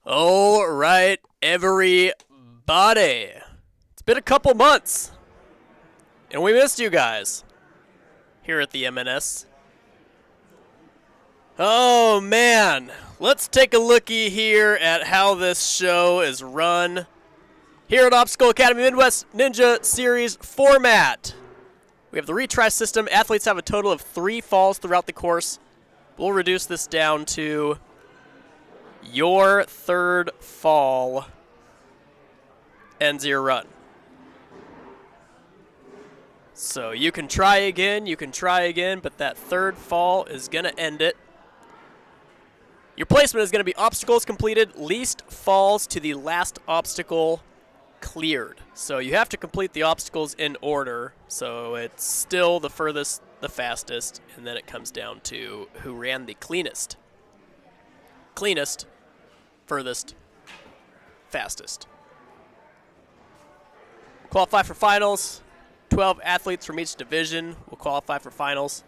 All right, everybody. It's been a couple months, and we missed you guys here at the MNS. Oh, man. Let's take a looky here at how this show is run here at Obstacle Academy Midwest Ninja Series format. We have the retry system. Athletes have a total of 3 falls throughout the course. We'll reduce this down to your third fall ends your run. So you can try again, but that third fall is going to end it. Your placement is going to be obstacles completed, least falls to the last obstacle cleared. So you have to complete the obstacles in order, so it's still the furthest, the fastest, and then it comes down to who ran the cleanest. Cleanest, furthest, fastest. Qualify for finals. 12 athletes from each division will qualify for finals.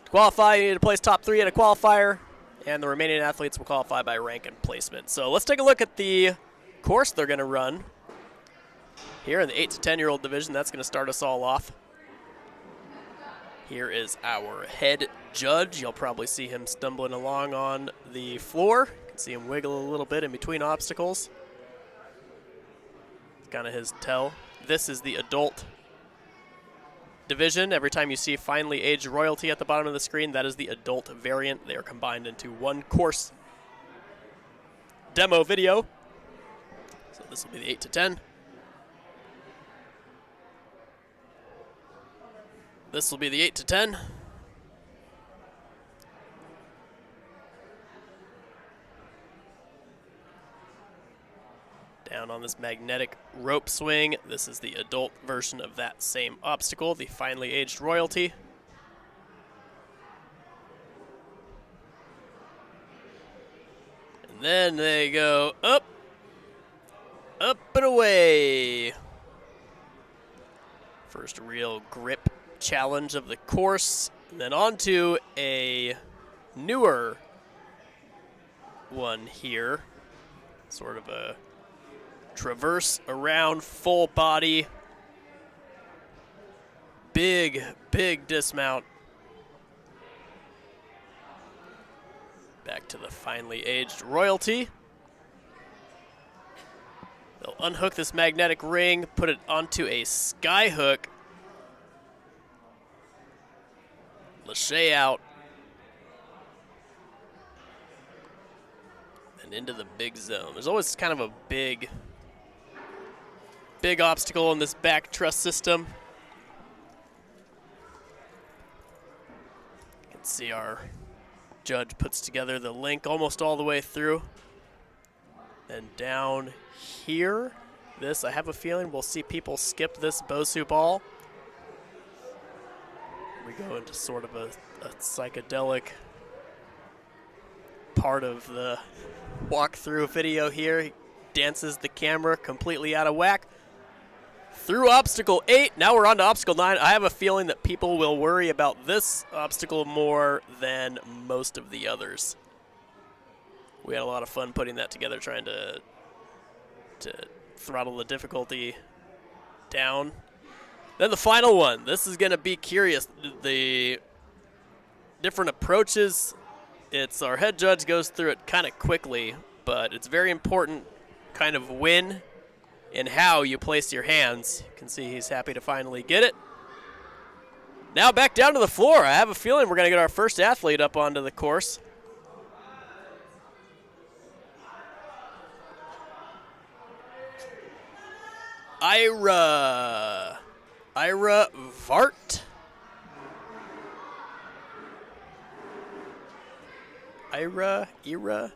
To qualify, you need to place top 3 at a qualifier, and the remaining athletes will qualify by rank and placement. So let's take a look at the course they're going to run here in the 8 to 10-year-old division. That's going to start us all off. Here is our head judge. You'll probably see him stumbling along on the floor. You can see him wiggle a little bit in between obstacles. It's kind of his tell. This is the adult division. Every time you see finely aged royalty at the bottom of the screen, that is the adult variant. They are combined into one course demo video. So this will be the 8 to 10. This will be the 8 to 10. Down on this magnetic rope swing, this is the adult version of that same obstacle, the finely aged royalty. And then they go up, up and away. First real grip challenge of the course, and then on to a newer one here, sort of a traverse around full body, big dismount. Back to the finely aged royalty. They'll unhook this magnetic ring, put it onto a sky hook, lâché out, and into the big zone. There's always kind of a big obstacle in this back truss system. You can see our judge puts together the link almost all the way through. And down here, this, I have a feeling we'll see people skip this Bosu ball. We go into sort of a psychedelic part of the walkthrough video here. He dances the camera completely out of whack. Through obstacle 8, now we're on to obstacle 9. I have a feeling that people will worry about this obstacle more than most of the others. We had a lot of fun putting that together, trying to throttle the difficulty down. Then the final one. This is going to be curious. The different approaches, it's our head judge goes through it kind of quickly, but it's very important kind of when and how you place your hands. You can see he's happy to finally get it. Now back down to the floor. I have a feeling we're going to get our first athlete up onto the course. Ira Vajgrt. Ira.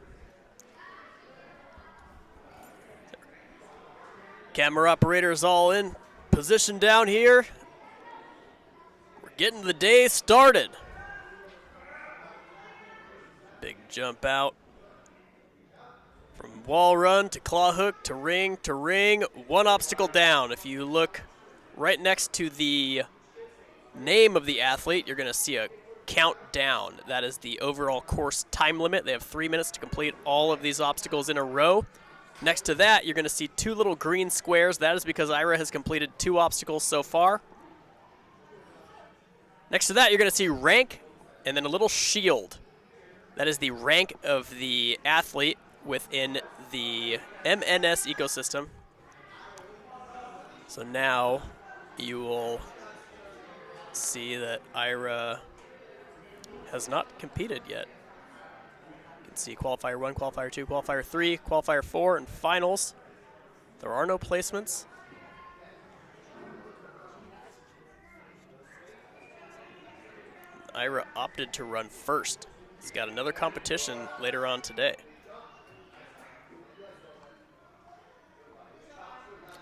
Camera operators all in position down here. We're getting the day started. Big jump out. From wall run to claw hook to ring, one obstacle down. If you look right next to the name of the athlete, you're going to see a countdown. That is the overall course time limit. They have 3 minutes to complete all of these obstacles in a row. Next to that, you're going to see 2 little green squares. That is because Ira has completed 2 obstacles so far. Next to that, you're going to see rank and then a little shield. That is the rank of the athlete within the MNS ecosystem. So now you will see that Ira has not competed yet. You can see Qualifier 1, Qualifier 2, Qualifier 3, Qualifier 4, and Finals. There are no placements. Ira opted to run first. He's got another competition later on today.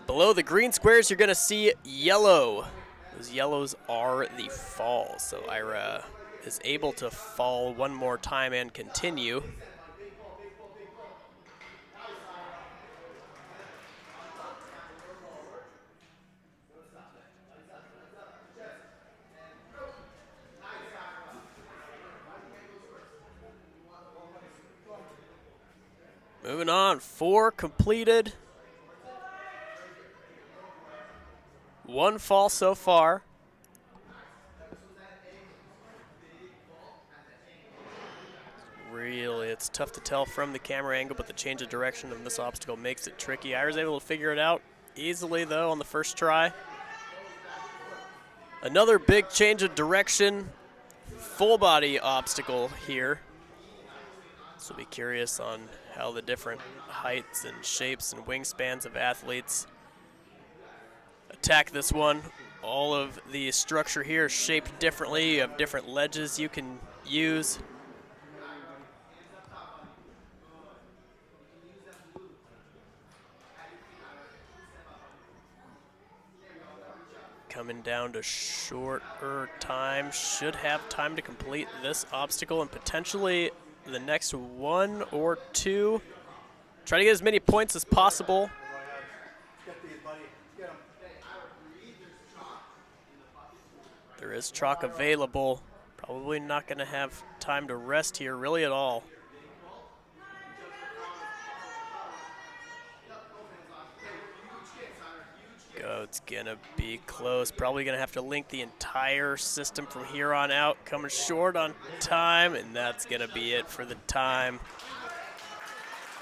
Below the green squares, you're going to see yellow. Those yellows are the falls. So Ira is able to fall one more time and continue. Moving on, 4 completed. 1 fall so far. Really, it's tough to tell from the camera angle, but the change of direction of this obstacle makes it tricky. Ira's able to figure it out easily, though, on the first try. Another big change of direction, full body obstacle here. So be curious on how the different heights and shapes and wingspans of athletes attack this one. All of the structure here is shaped differently. You have different ledges you can use. Coming down to shorter time. Should have time to complete this obstacle and potentially the next 1 or 2. Try to get as many points as possible. There is chalk available. Probably not going to have time to rest here really at all. It's going to be close. Probably going to have to link the entire system from here on out. Coming short on time, and that's going to be it for the time.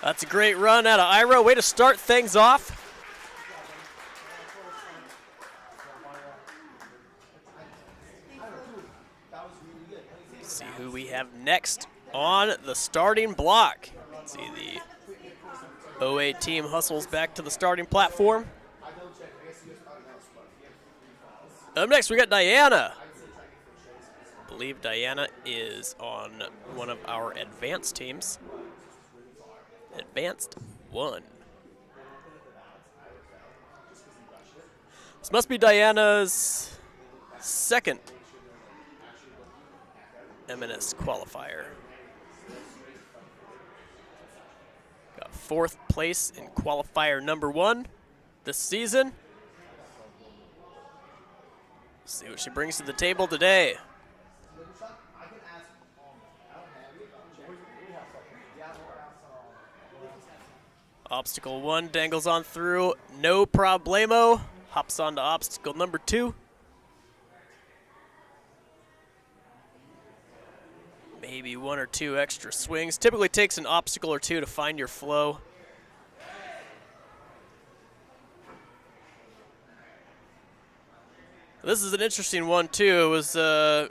That's a great run out of Ira. Way to start things off. See who we have next on the starting block. See the OA team hustles back to the starting platform. Up next, we got Diana. I believe Diana is on one of our advanced teams. Advanced 1. This must be Diana's second MNS qualifier. Got 4th place in qualifier number 1 this season. See what she brings to the table today. Obstacle 1 dangles on through, no problemo. Hops on to obstacle number 2. Maybe 1 or 2 extra swings. Typically takes an obstacle or 2 to find your flow. This is an interesting one too. It was an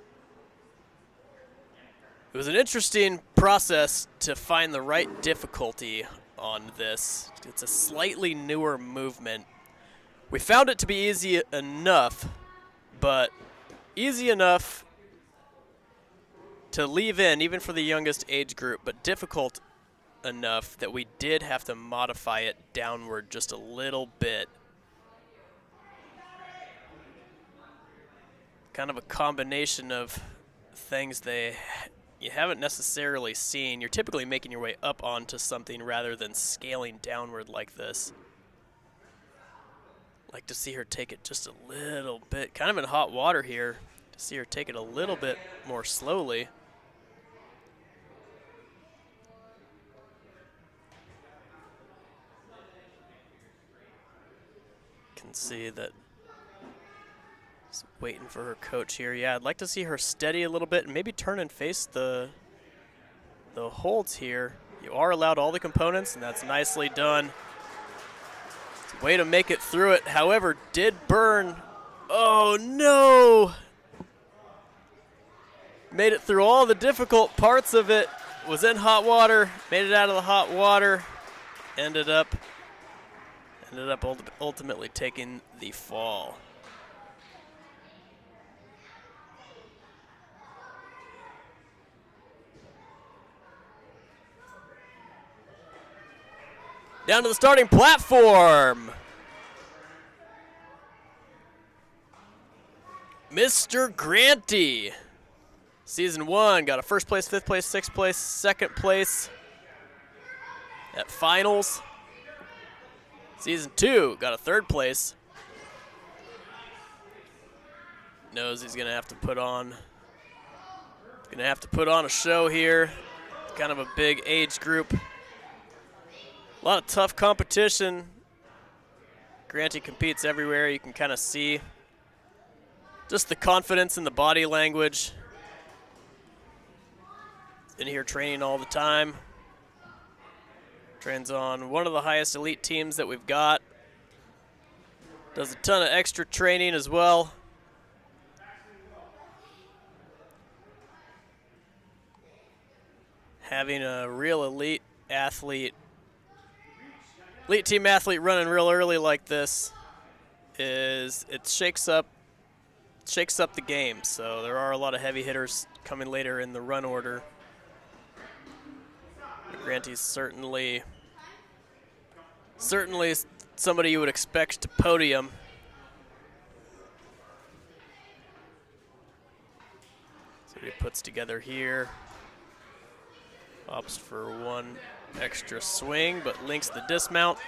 interesting process to find the right difficulty on this. It's a slightly newer movement. We found it to be easy enough, but easy enough to leave in, even for the youngest age group, but difficult enough that we did have to modify it downward just a little bit. Kind of a combination of things you haven't necessarily seen. You're typically making your way up onto something rather than scaling downward like this. Like to see her take it just a little bit, kind of in hot water here. See her take it a little bit more slowly. Can see that she's waiting for her coach here. Yeah, I'd like to see her steady a little bit and maybe turn and face the holds here. You are allowed all the components, and that's nicely done. It's a way to make it through it. However, did burn. Oh, no. Made it through all the difficult parts of it. Was in hot water. Made it out of the hot water. Ended up ultimately taking the fall. Down to the starting platform. Mr. Granty. Season 1 got a first place, fifth place, sixth place, second place at finals. Season 2 got a third place. Knows he's gonna have to put on a show here. Kind of a big age group. A lot of tough competition. Granty competes everywhere. You can kind of see just the confidence in the body language. In here training all the time. Trains on one of the highest elite teams that we've got. Does a ton of extra training as well. Having a real elite team athlete running real early like this it shakes up the game. So there are a lot of heavy hitters coming later in the run order. Granty's certainly somebody you would expect to podium. So he puts together here. Opts for one extra swing, but links the dismount.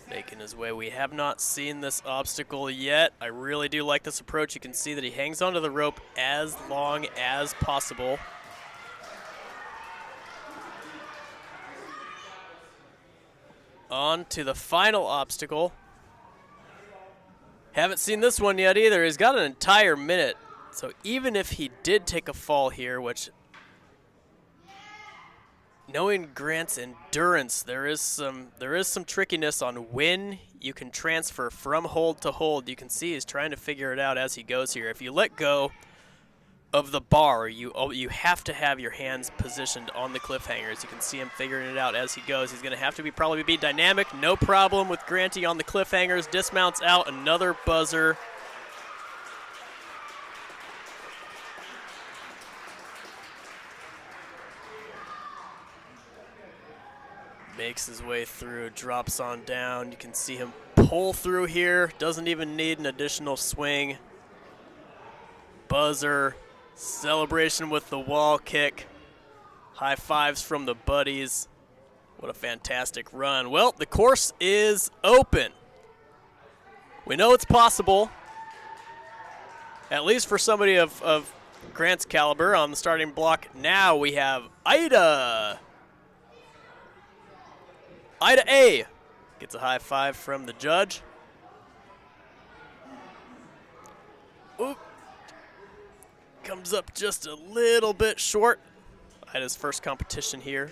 Making his way. We have not seen this obstacle yet. I really do like this approach. You can see that he hangs onto the rope as long as possible. On to the final obstacle. Haven't seen this one yet either. He's got an entire minute. So even if he did take a fall here, which, knowing Grant's endurance, there is some trickiness on when you can transfer from hold to hold. You can see he's trying to figure it out as he goes here. If you let go of the bar, you have to have your hands positioned on the cliffhangers. You can see him figuring it out as he goes. He's going to have to probably be dynamic. No problem with Granty on the cliffhangers. Dismounts out, another buzzer. Makes his way through, drops on down. You can see him pull through here. Doesn't even need an additional swing. Buzzer. Celebration with the wall kick. High fives from the buddies. What a fantastic run. Well, the course is open. We know it's possible, at least for somebody of Grant's caliber on the starting block. Now we have Ida. Ida A gets a high five from the judge. Oop. Comes up just a little bit short. Ida's first competition here.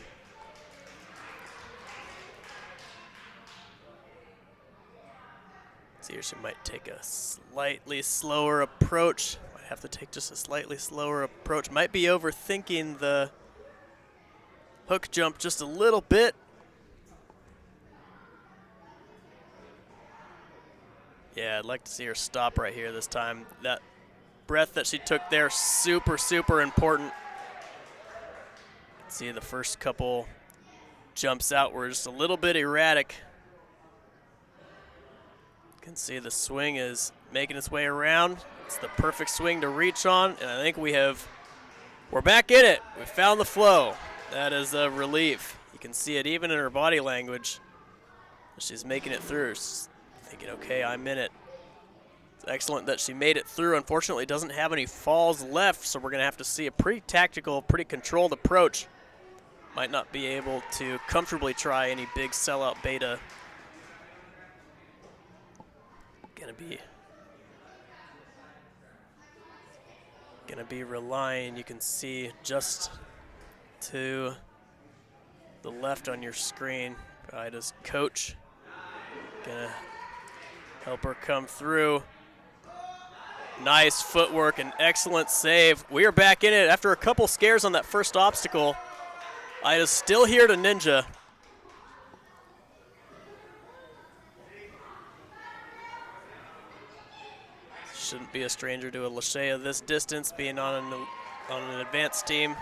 See here, she might take a slightly slower approach. Might have to take just a slightly slower approach. Might be overthinking the hook jump just a little bit. Yeah, I'd like to see her stop right here this time. That breath that she took there, super, super important. See, the first couple jumps out were just a little bit erratic. You can see the swing is making its way around. It's the perfect swing to reach on, and I think we're back in it. We found the flow. That is a relief. You can see it even in her body language. She's making it through. She's thinking, okay, I'm in it. It's excellent that she made it through. Unfortunately, doesn't have any falls left, so we're going to have to see a pretty tactical, pretty controlled approach. Might not be able to comfortably try any big sellout beta. Gonna be relying, you can see just to the left on your screen, Ida's coach. Gonna help her come through. Nice footwork and excellent save. We are back in it after a couple scares on that first obstacle. Ida's still here to ninja. Shouldn't be a stranger to a Lachey this distance, being on an advanced team.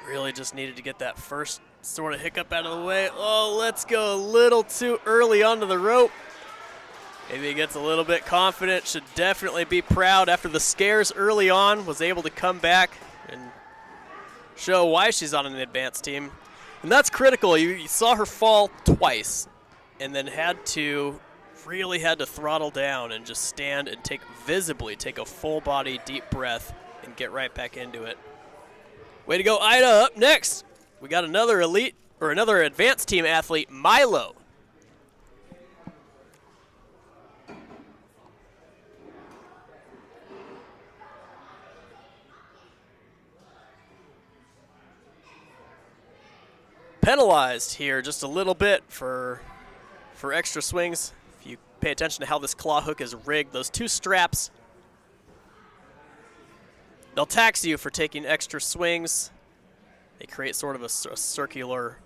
Really just needed to get that first sort of hiccup out of the way. Oh, let's go a little too early onto the rope. Maybe he gets a little bit confident. Should definitely be proud after the scares early on. Was able to come back and show why she's on an advanced team. And that's critical. You saw her fall twice and then really had to throttle down and just stand and visibly take a full body deep breath and get right back into it. Way to go, Ida. Up next, we got another advanced team athlete, Milo. Penalized here just a little bit for extra swings. If you pay attention to how this claw hook is rigged, those two straps, they'll tax you for taking extra swings. They create sort of a circular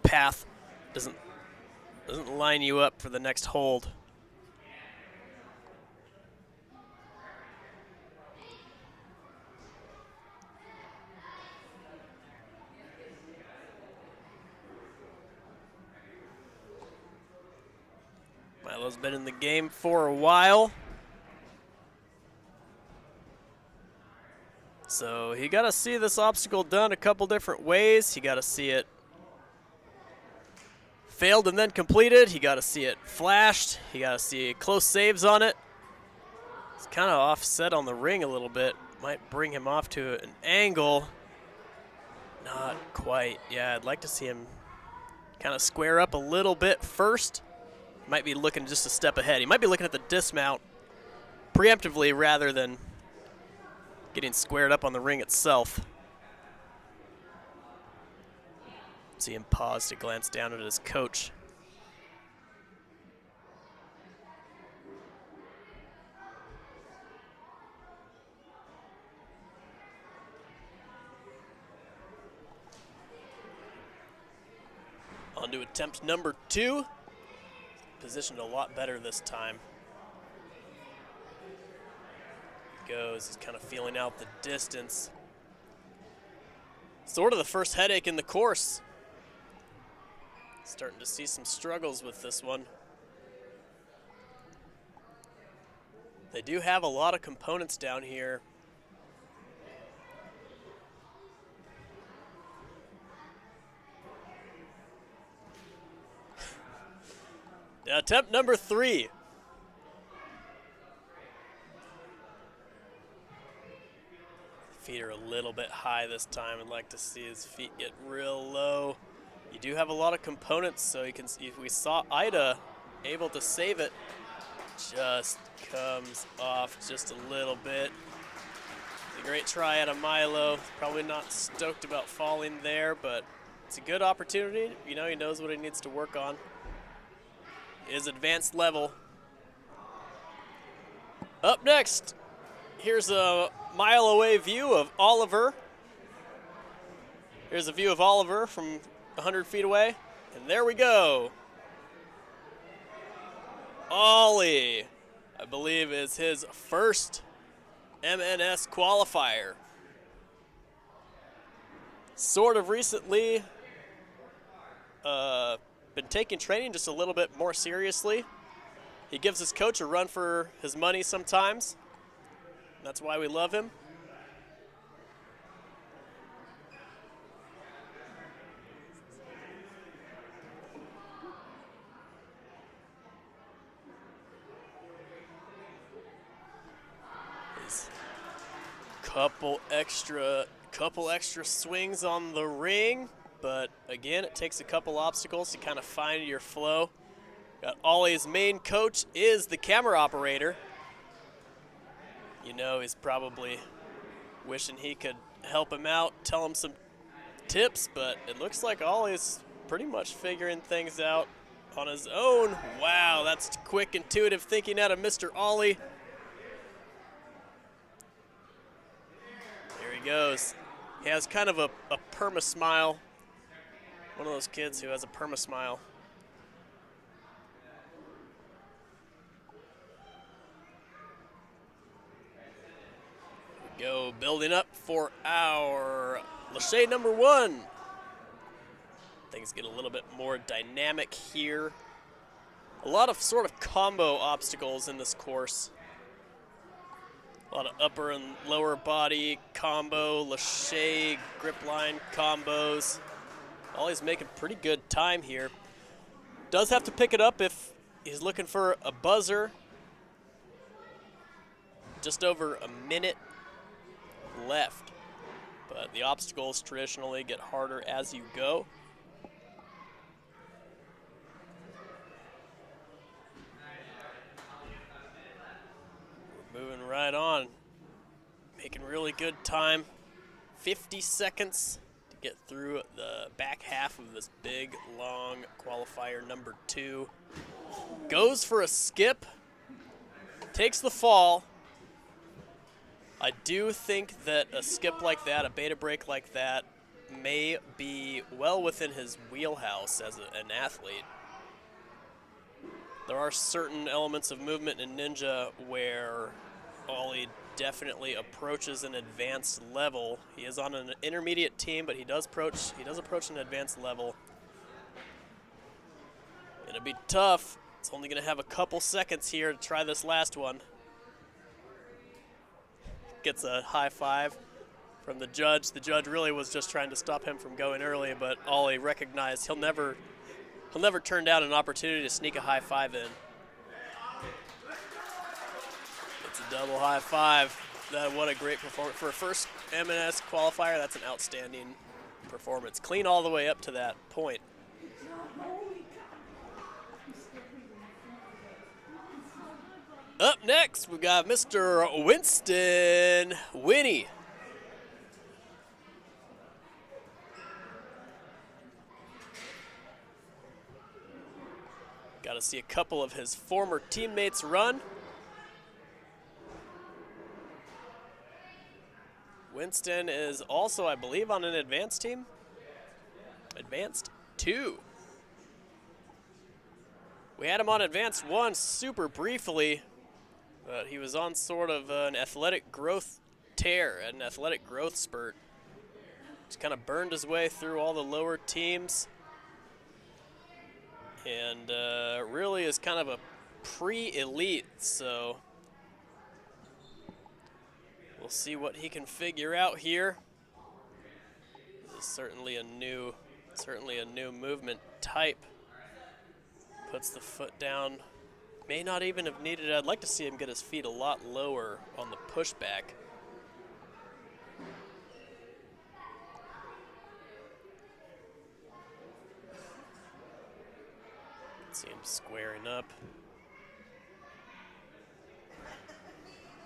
path. Doesn't line you up for the next hold. Milo's been in the game for a while. So he got to see this obstacle done a couple different ways. He got to see it failed and then completed. He got to see it flashed. He got to see close saves on it. It's kind of offset on the ring a little bit. Might bring him off to an angle. Not quite. Yeah, I'd like to see him kind of square up a little bit first. Might be looking just a step ahead. He might be looking at the dismount preemptively rather than getting squared up on the ring itself. See him pause to glance down at his coach. On to attempt number 2. Positioned a lot better this time. Goes, he's kind of feeling out the distance. Sort of the first headache in the course. Starting to see some struggles with this one. They do have a lot of components down here. Attempt number 3. Feet are a little bit high this time. I'd like to see his feet get real low. You do have a lot of components, so you can see if we saw Ida able to save it. Just comes off just a little bit. A great try out of Milo. Probably not stoked about falling there, but it's a good opportunity. You know, he knows what he needs to work on. Is advanced level. Up next, here's a mile away view of Oliver. Here's a view of Oliver from 100 feet away, and there we go. Ollie, I believe, is his first MNS qualifier. Sort of recently been taking training just a little bit more seriously. He gives his coach a run for his money sometimes. That's why we love him. goes. Couple extra swings on the ring, but again, it takes a couple obstacles to kind of find your flow. Got Ollie's main coach is the camera operator. You know, he's probably wishing he could help him out, tell him some tips, but it looks like Ollie's pretty much figuring things out on his own. Wow, that's quick, intuitive thinking out of Mr. Ollie. There he goes. He has kind of a perma-smile. One of those kids who has a perma-smile. Go building up for our Lachey number 1. Things get a little bit more dynamic here. A lot of sort of combo obstacles in this course. A lot of upper and lower body combo, Lachey grip line combos. Ollie's making pretty good time here. Does have to pick it up if he's looking for a buzzer. Just over a minute left, but the obstacles traditionally get harder as you go. We're moving right on, making really good time. 50 seconds to get through the back half of this big, long qualifier number 2. Goes for a skip, takes the fall. I do think that a skip like that, a beta break like that, may be well within his wheelhouse as an athlete. There are certain elements of movement in Ninja where Ollie definitely approaches an advanced level. He is on an intermediate team, but he does approach an advanced level. It'll be tough. It's only going to have a couple seconds here to try this last one. Gets a high five from the judge. The judge really was just trying to stop him from going early, but Ollie recognized he'll never turn down an opportunity to sneak a high five in. It's a double high five. What a great performance. For a first M&S qualifier, that's an outstanding performance. Clean all the way up to that point. Up next, we've got Mr. Winston Winnie. Got to see a couple of his former teammates run. Winston is also, I believe, on an advanced team. Advanced 2. We had him on advanced 1 super briefly, but he was on sort of an athletic growth tear, an athletic growth spurt. Just kind of burned his way through all the lower teams. And really is kind of a pre-elite, so we'll see what he can figure out here. This is certainly a new movement type. Puts the foot down. May not even have needed it. I'd like to see him get his feet a lot lower on the pushback. See him squaring up.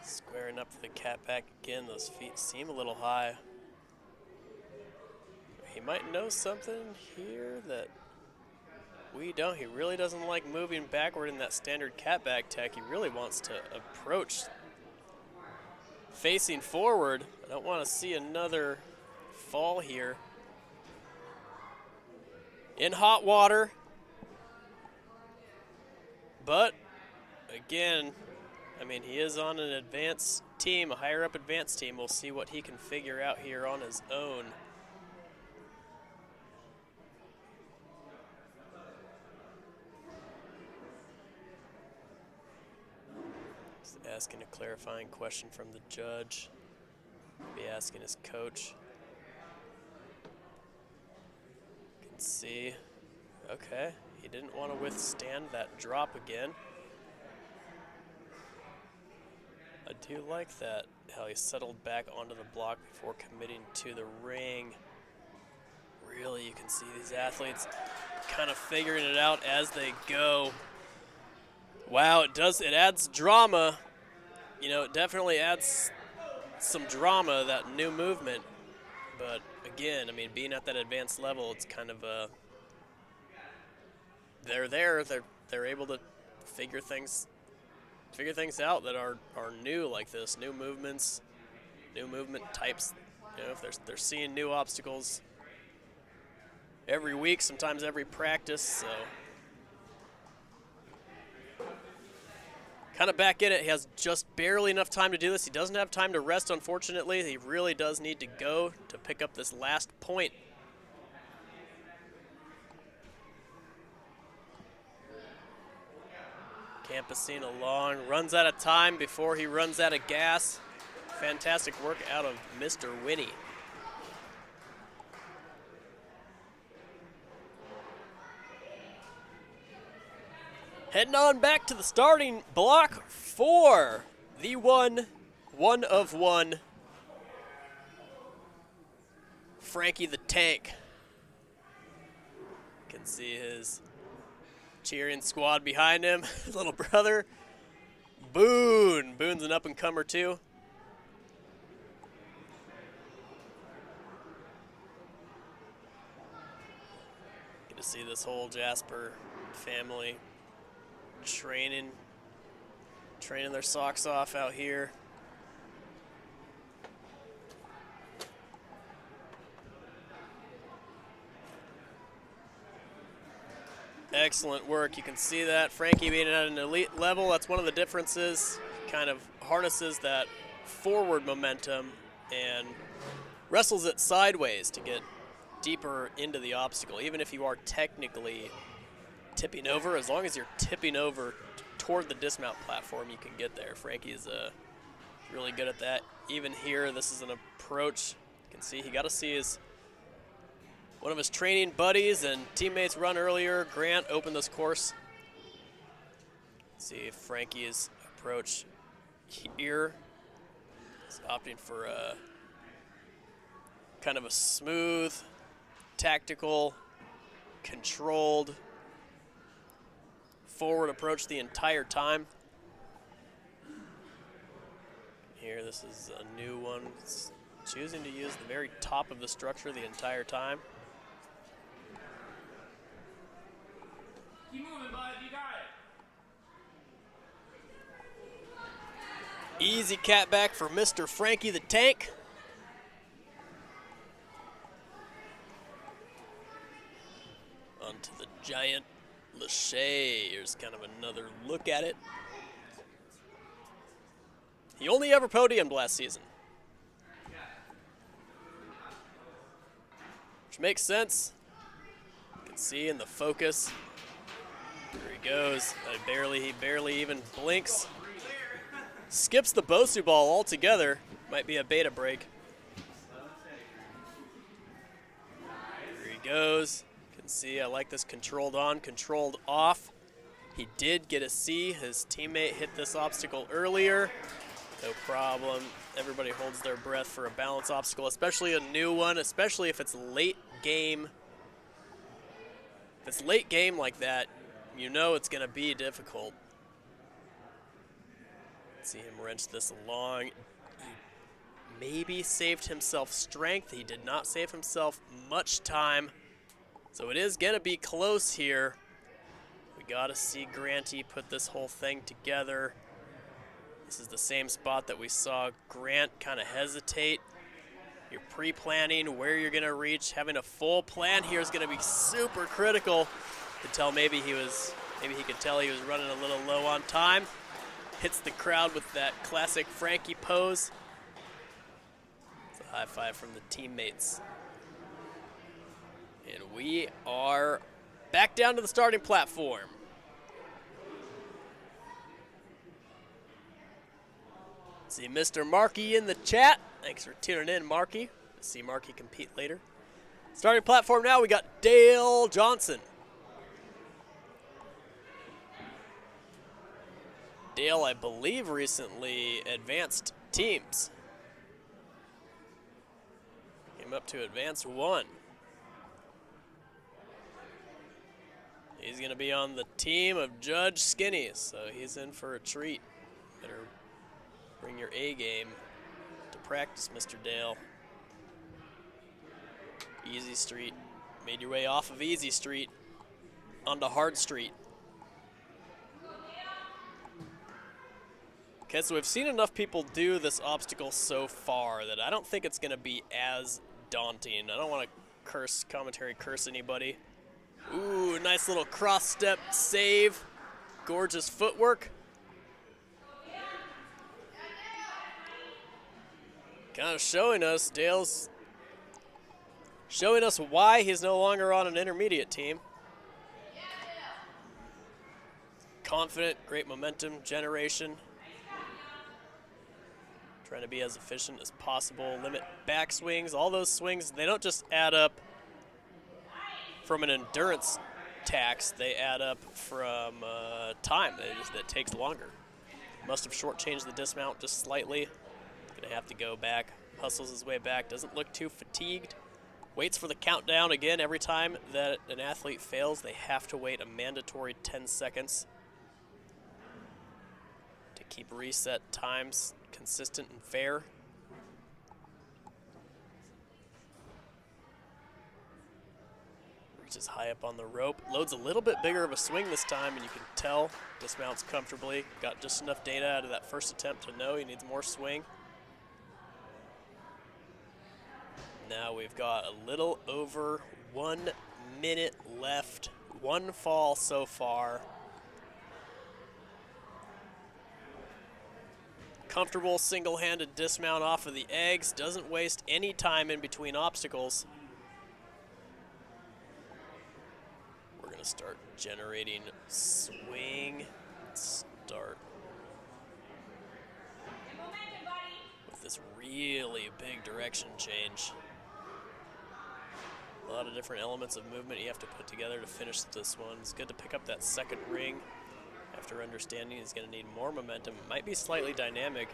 Squaring up for the cat back again. Those feet seem a little high. He might know something here that we don't. He really doesn't like moving backward in that standard cat back tech. He really wants to approach facing forward. I don't want to see another fall here. In hot water. But, again, I mean, he is on an advanced team, a higher up advanced team. We'll see what he can figure out here on his own. Just asking a clarifying question from the judge. Be asking his coach. Can see. Okay. He didn't want to withstand that drop again. A Do like that, how he settled back onto the block before committing to the ring. Really, you can see these athletes kind of figuring it out as they go. Wow, it adds drama. You know, it definitely adds some drama, that new movement. But again, I mean, being at that advanced level, it's kind of they're able to figure things out that are new like this, new movements, new movement types. You know, if they're seeing new obstacles every week, sometimes every practice, so kind of back in it. He has just barely enough time to do this. He doesn't have time to rest, unfortunately. He really does need to go to pick up this last point. Campusing along, runs out of time before he runs out of gas. Fantastic work out of Mr. Winnie. Heading on back to the starting block for the one of one, Frankie the Tank. You can see his cheering squad behind him. His little brother, Boone. Boone's an up-and-comer too. Get to see this whole Jasper family training their socks off out here. Excellent work. You can see that Frankie being at an elite level, that's one of the differences. Kind of harnesses that forward momentum and wrestles it sideways to get deeper into the obstacle. Even if you are technically tipping over, as long as you're tipping over toward the dismount platform, you can get there. Frankie's really good at that. Even here, this is an approach. You can see he got to see one of his training buddies and teammates run earlier. Grant opened this course. See if Frankie's approach here is opting for a kind of a smooth, tactical, controlled forward approach the entire time. Here, this is a new one. It's choosing to use the very top of the structure the entire time. Keep moving, bud. You got it. Easy cat back for Mr. Frankie the Tank. Onto the giant Lachey. Here's kind of another look at it. He only ever podiumed last season, which makes sense. You can see in the focus. There he goes. He barely even blinks. Skips the Bosu ball altogether. Might be a beta break. There he goes. You can see I like this controlled on, controlled off. He did get a C. His teammate hit this obstacle earlier. No problem. Everybody holds their breath for a balance obstacle, especially a new one, especially if it's late game. If it's late game like that, you know it's going to be difficult. See him wrench this along. He maybe saved himself strength. He did not save himself much time. So it is going to be close here. We got to see Granty put this whole thing together. This is the same spot that we saw Grant kind of hesitate. You're pre-planning where you're going to reach. Having a full plan here is going to be super critical. Could tell maybe he could tell he was running a little low on time. Hits the crowd with that classic Frankie pose. It's a high five from the teammates. And we are back down to the starting platform. See Mr. Markey in the chat. Thanks for tuning in, Markey. See Markey compete later. Starting platform now, we got Dale Johnson. Dale, I believe, recently advanced teams. Came up to Advanced 1. He's going to be on the team of Judge Skinny, so he's in for a treat. Better bring your A game to practice, Mr. Dale. Easy Street. Made your way off of Easy Street onto Hard Street. Okay, so we've seen enough people do this obstacle so far that I don't think it's going to be as daunting. I don't want to curse anybody. Ooh, nice little cross step save. Gorgeous footwork. Kind of showing us, Dale's showing us why he's no longer on an intermediate team. Confident, great momentum generation. Trying to be as efficient as possible, limit back swings. All those swings, they don't just add up from an endurance tax, they add up from time that takes longer. Must have shortchanged the dismount just slightly. Gonna have to go back, hustles his way back, doesn't look too fatigued. Waits for the countdown again. Every time that an athlete fails, they have to wait a mandatory 10 seconds to keep reset times consistent and fair. Reaches high up on the rope. Loads a little bit bigger of a swing this time, and you can tell dismounts comfortably. Got just enough data out of that first attempt to know he needs more swing. Now we've got a little over 1 minute left. One fall so far. Comfortable single-handed dismount off of the eggs. Doesn't waste any time in between obstacles. We're going to start generating swing. Start with this really big direction change. A lot of different elements of movement you have to put together to finish this one. It's good to pick up that second ring. After understanding he's going to need more momentum. It might be slightly dynamic.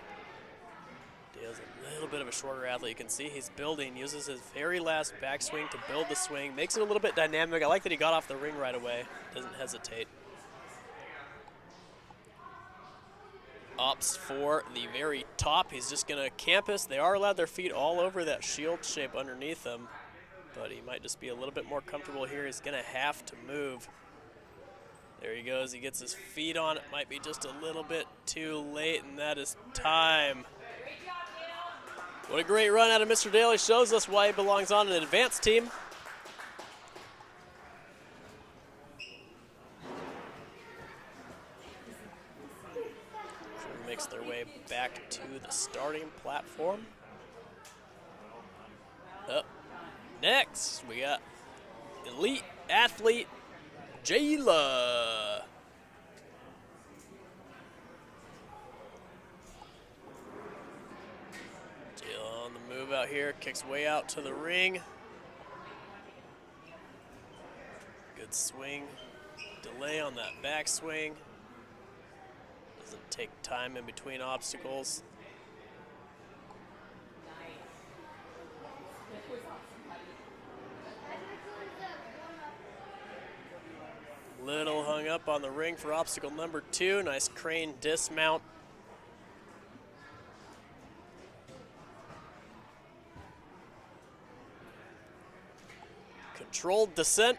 Dale's a little bit of a shorter athlete. You can see he's building, uses his very last backswing to build the swing. Makes it a little bit dynamic. I like that he got off the ring right away. Doesn't hesitate. Opts for the very top. He's just going to campus. They are allowed their feet all over that shield shape underneath them. But he might just be a little bit more comfortable here. He's going to have to move. There he goes. He gets his feet on. It might be just a little bit too late, and that is time. What a great run out of Mr. Dale. He shows us why he belongs on an advanced team. Crew makes their way back to the starting platform. Up next, we got elite athlete Jayla. Jayla on the move out here, kicks way out to the ring. Good swing. Delay on that backswing. Doesn't take time in between obstacles. Little hung up on the ring for obstacle number 2. Nice crane dismount. Controlled descent.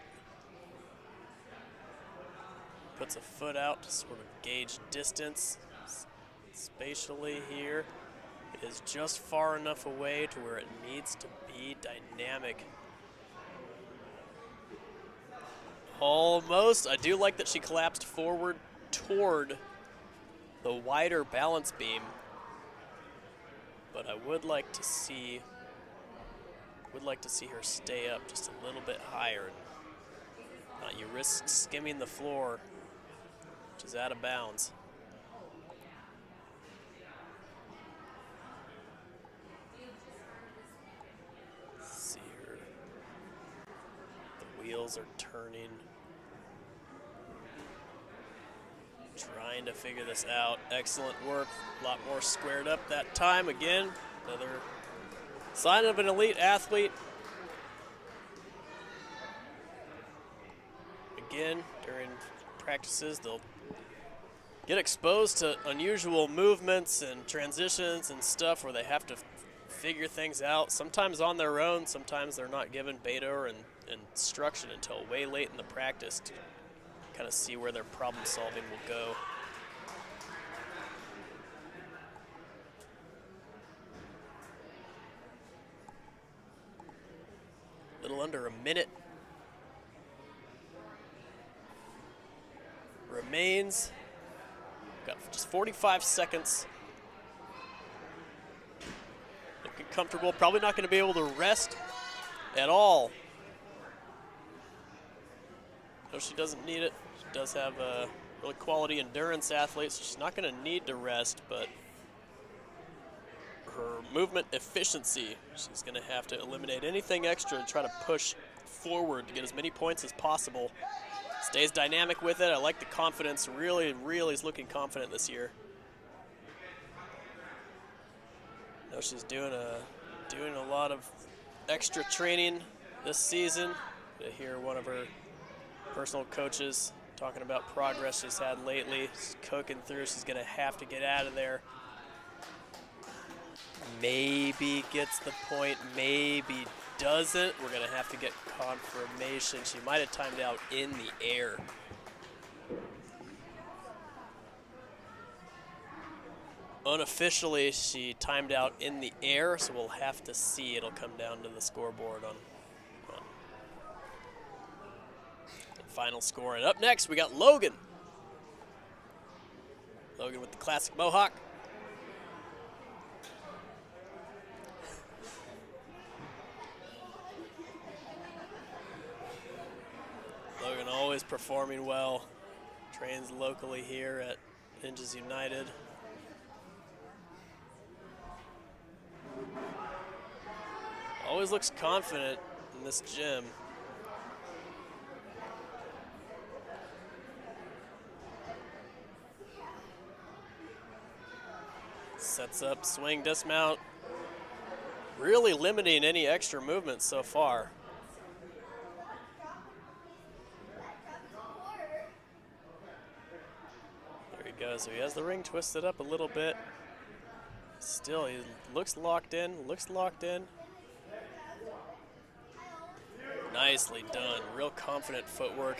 Puts a foot out to sort of gauge distance spatially here. It is just far enough away to where it needs to be dynamic. Almost. I do like that she collapsed forward toward the wider balance beam, but I would like to see her stay up just a little bit higher. You risk skimming the floor, which is out of bounds. Let's see her. The wheels are turning. Trying to figure this out. Excellent work. A lot more squared up that time. Again, another sign of an elite athlete. Again, during practices, they'll get exposed to unusual movements and transitions and stuff where they have to figure things out, sometimes on their own, sometimes they're not given beta or instruction until way late in the practice to kind of see where their problem solving will go. A little under a minute remains. Got just 45 seconds. Looking comfortable. Probably not going to be able to rest at all. No, she doesn't need it. She does have a really quality endurance athlete, so she's not going to need to rest, but her movement efficiency, she's going to have to eliminate anything extra and try to push forward to get as many points as possible. Stays dynamic with it. I like the confidence. Really is looking confident this year. Know she's doing a lot of extra training this season. To hear one of her personal coaches talking about progress she's had lately. She's cooking through. She's going to have to get out of there. Maybe gets the point, maybe doesn't. We're going to have to get confirmation. She might have timed out in the air. Unofficially, she timed out in the air, so we'll have to see. It'll come down to the scoreboard on the final score. And up next, we got Logan. Logan with the classic mohawk. Logan always performing well. Trains locally here at Ninjas United. Always looks confident in this gym. Sets up, swing, dismount. Really limiting any extra movement so far. There he goes. So he has the ring twisted up a little bit. Still, he looks locked in, Nicely done. Real confident footwork.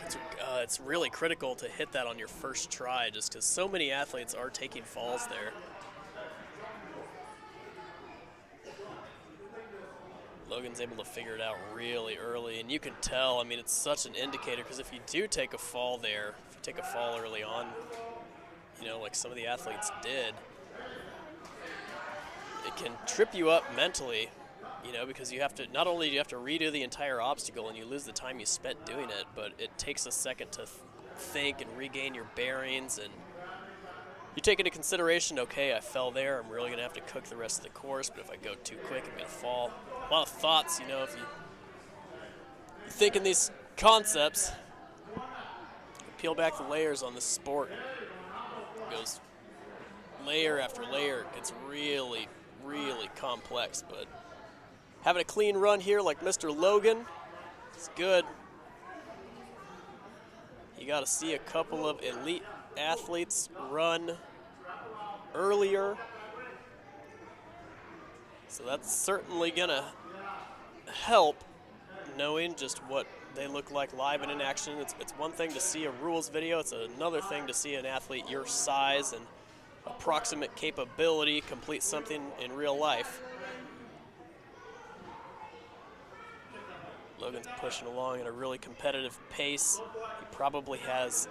It's really critical to hit that on your first try just because so many athletes are taking falls there. Logan's able to figure it out really early, and you can tell, I mean, it's such an indicator because if you do take a fall there, if you take a fall early on, you know, like some of the athletes did, it can trip you up mentally, you know, because you have to, not only do you have to redo the entire obstacle and you lose the time you spent doing it, but it takes a second to think and regain your bearings, and you take into consideration, okay, I fell there, I'm really going to have to cook the rest of the course, but if I go too quick, I'm going to fall. A lot of thoughts, you know, if you think in these concepts, peel back the layers on this sport. It goes layer after layer. It gets really complex, but having a clean run here like Mr. Logan is good. You got to see a couple of elite athletes run earlier. So that's certainly going to help knowing just what they look like live and in action. It's one thing to see a rules video. It's another thing to see an athlete your size and approximate capability complete something in real life. Logan's pushing along at a really competitive pace. He probably has,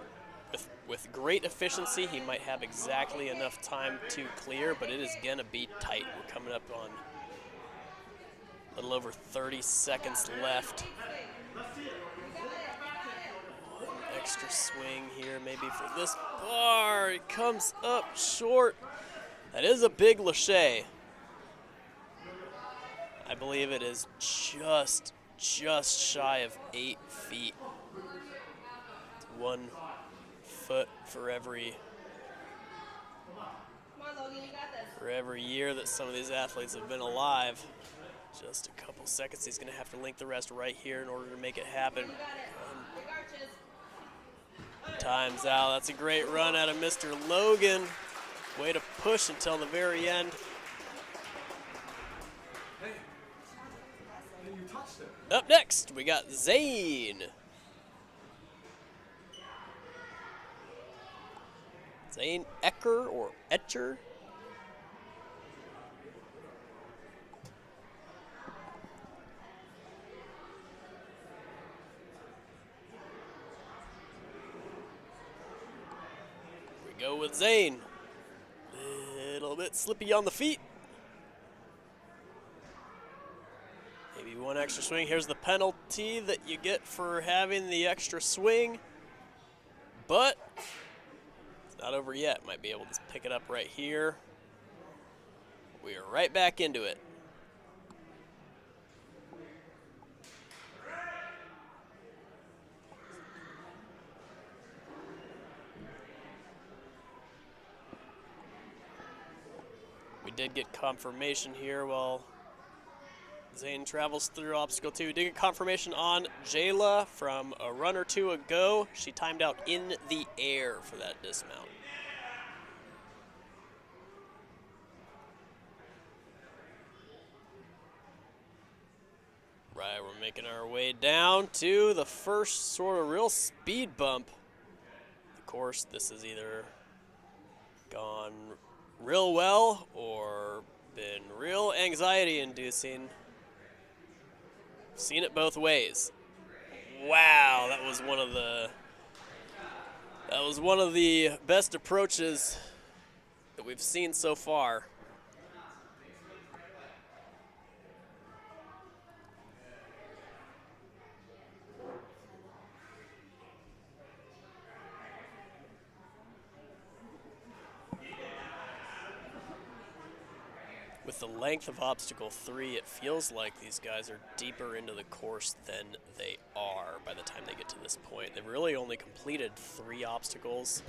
with great efficiency, he might have exactly enough time to clear, but it is going to be tight. We're coming up on a little over 30 seconds left. One extra swing here maybe for this bar. It comes up short. That is a big lache. I believe it is just shy of 8 feet. It's 1 foot for every For every year that some of these athletes have been alive. Just a couple seconds. He's going to have to link the rest right here in order to make it happen. Time's out. That's a great run out of Mr. Logan. Way to push until the very end. Up next, we got Zane. Zane Eccher or Etcher. We go with Zane. Little bit slippy on the feet. Maybe one extra swing. Here's the penalty that you get for having the extra swing. But it's not over yet. Might be able to pick it up right here. We are right back into it. We did get confirmation here while Zane travels through obstacle 2. We did get confirmation on Jayla from a run or two ago. She timed out in the air for that dismount. Right, we're making our way down to the first sort of real speed bump. Of course, this has either gone real well or been real anxiety-inducing. Seen it both ways. Wow, that was one of the best approaches that we've seen so far. With the length of obstacle 3, it feels like these guys are deeper into the course than they are by the time they get to this point. They've really only completed 3 obstacles.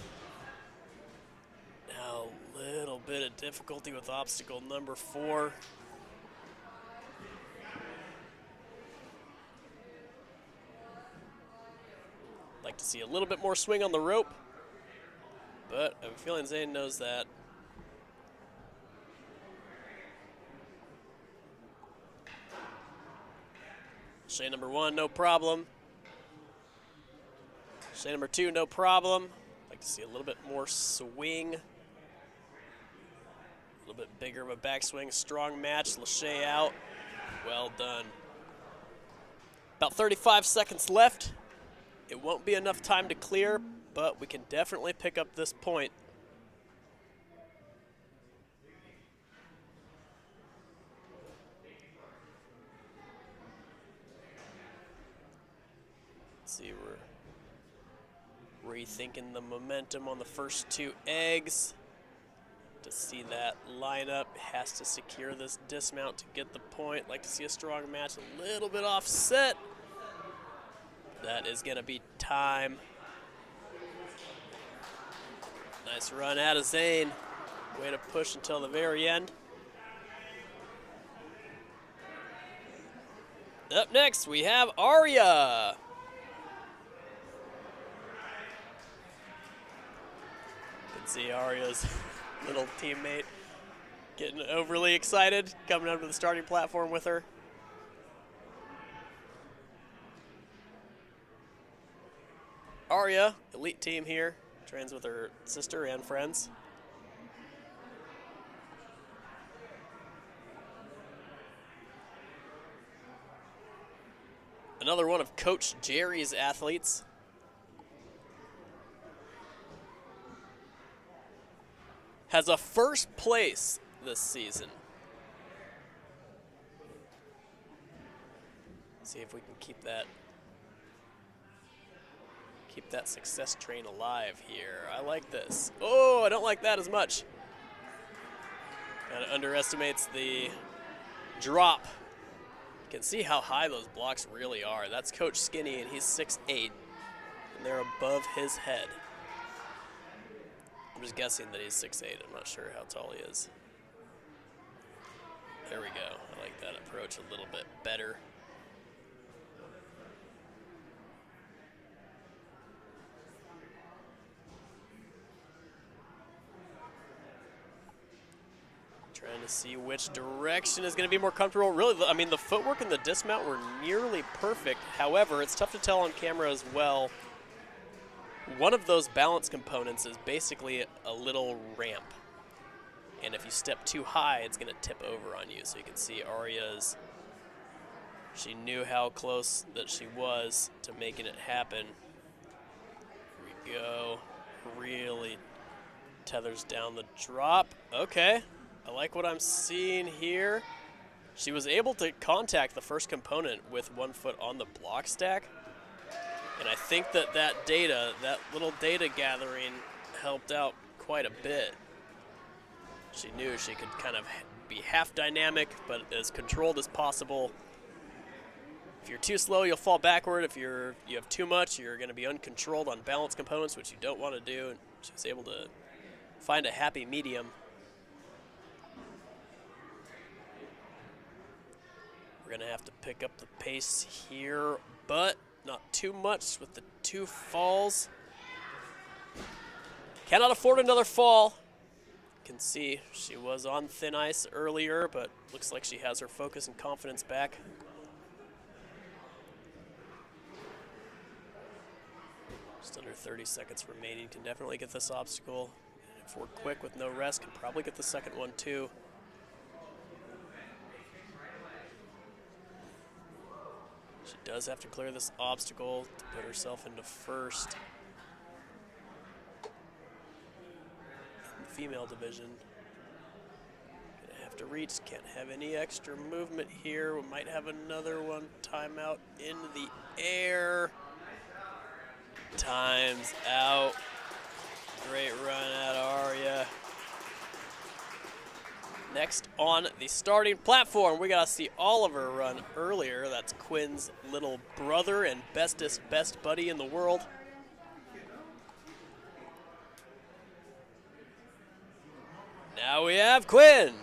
Now, a little bit of difficulty with obstacle number 4. Like to see a little bit more swing on the rope, but I have a feeling Zane knows that. Shade number 1, no problem. Shade number 2, no problem. Like to see a little bit more swing. A little bit bigger of a backswing. Strong match. Lachey out. Well done. About 35 seconds left. It won't be enough time to clear, but we can definitely pick up this point. See, we're rethinking the momentum on the first 2 eggs. To see that lineup, has to secure this dismount to get the point. Like to see a strong match, a little bit offset. That is going to be time. Nice run out of Zane. Way to push until the very end. Up next, we have Ariya. See Ariya's little teammate getting overly excited, coming up to the starting platform with her. Ariya, elite team here, trains with her sister and friends. Another one of Coach Jerry's athletes. Has a first place this season. See if we can keep that success train alive here. I like this. Oh, I don't like that as much. Kind of underestimates the drop. You can see how high those blocks really are. That's Coach Skinny, and he's 6'8", and they're above his head. I'm just guessing that he's 6'8". I'm not sure how tall he is. There we go. I like that approach a little bit better. Trying to see which direction is going to be more comfortable. Really, I mean, the footwork and the dismount were nearly perfect. However, it's tough to tell on camera as well. One of those balance components is basically a little ramp. And if you step too high, it's going to tip over on you. So you can see Ariya's, she knew how close that she was to making it happen. Here we go. Really tethers down the drop. Okay. I like what I'm seeing here. She was able to contact the first component with 1 foot on the block stack. And I think that data, that little data gathering helped out quite a bit. She knew she could kind of be half dynamic, but as controlled as possible. If you're too slow, you'll fall backward. If you have too much, you're going to be uncontrolled on balance components, which you don't want to do. And she was able to find a happy medium. We're going to have to pick up the pace here, but not too much with the 2 falls. Cannot afford another fall. You can see she was on thin ice earlier, but looks like she has her focus and confidence back. Just under 30 seconds remaining. Can definitely get this obstacle. If we're quick with no rest, can probably get the second one too. She does have to clear this obstacle to put herself into first in the female division. Gonna have to reach, can't have any extra movement here. We might have another one, timeout in the air. Time's out. Great run at Ariya. Next on the starting platform, we got to see Oliver run earlier. That's Quinn's little brother and bestest best buddy in the world. Now we have Quinn.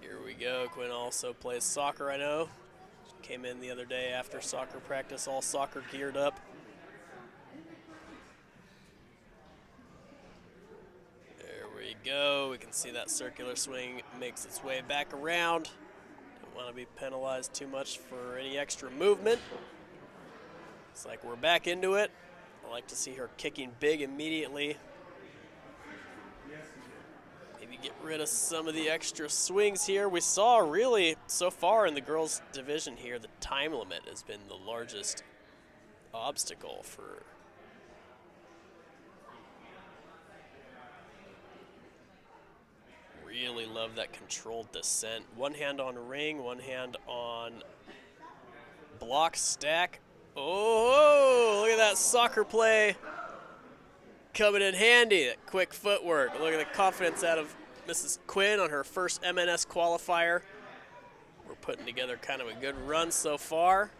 Here we go. Quinn also plays soccer, I know. Came in the other day after soccer practice, all soccer geared up. Go. We can see that circular swing makes its way back around. Don't want to be penalized too much for any extra movement. It's like we're back into it. I like to see her kicking big immediately. Maybe get rid of some of the extra swings here. We saw really, so far in the girls' division here, the time limit has been the largest obstacle for really love that controlled descent. One hand on ring, one hand on block stack. Oh, look at that soccer play coming in handy. That quick footwork. Look at the confidence out of Mrs. Quinn on her first MNS qualifier. We're putting together kind of a good run so far.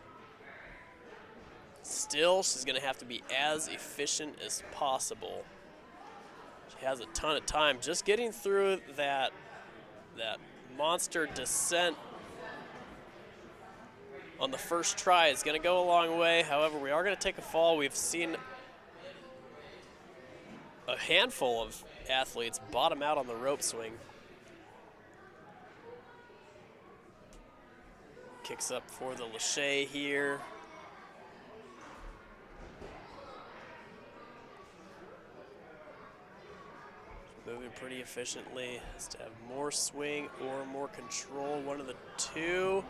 Still, she's going to have to be as efficient as possible. She has a ton of time. Just getting through that monster descent on the first try is going to go a long way. However, we are going to take a fall. We've seen a handful of athletes bottom out on the rope swing. Kicks up for the lache here. Moving pretty efficiently. Has to have more swing or more control. One of the two.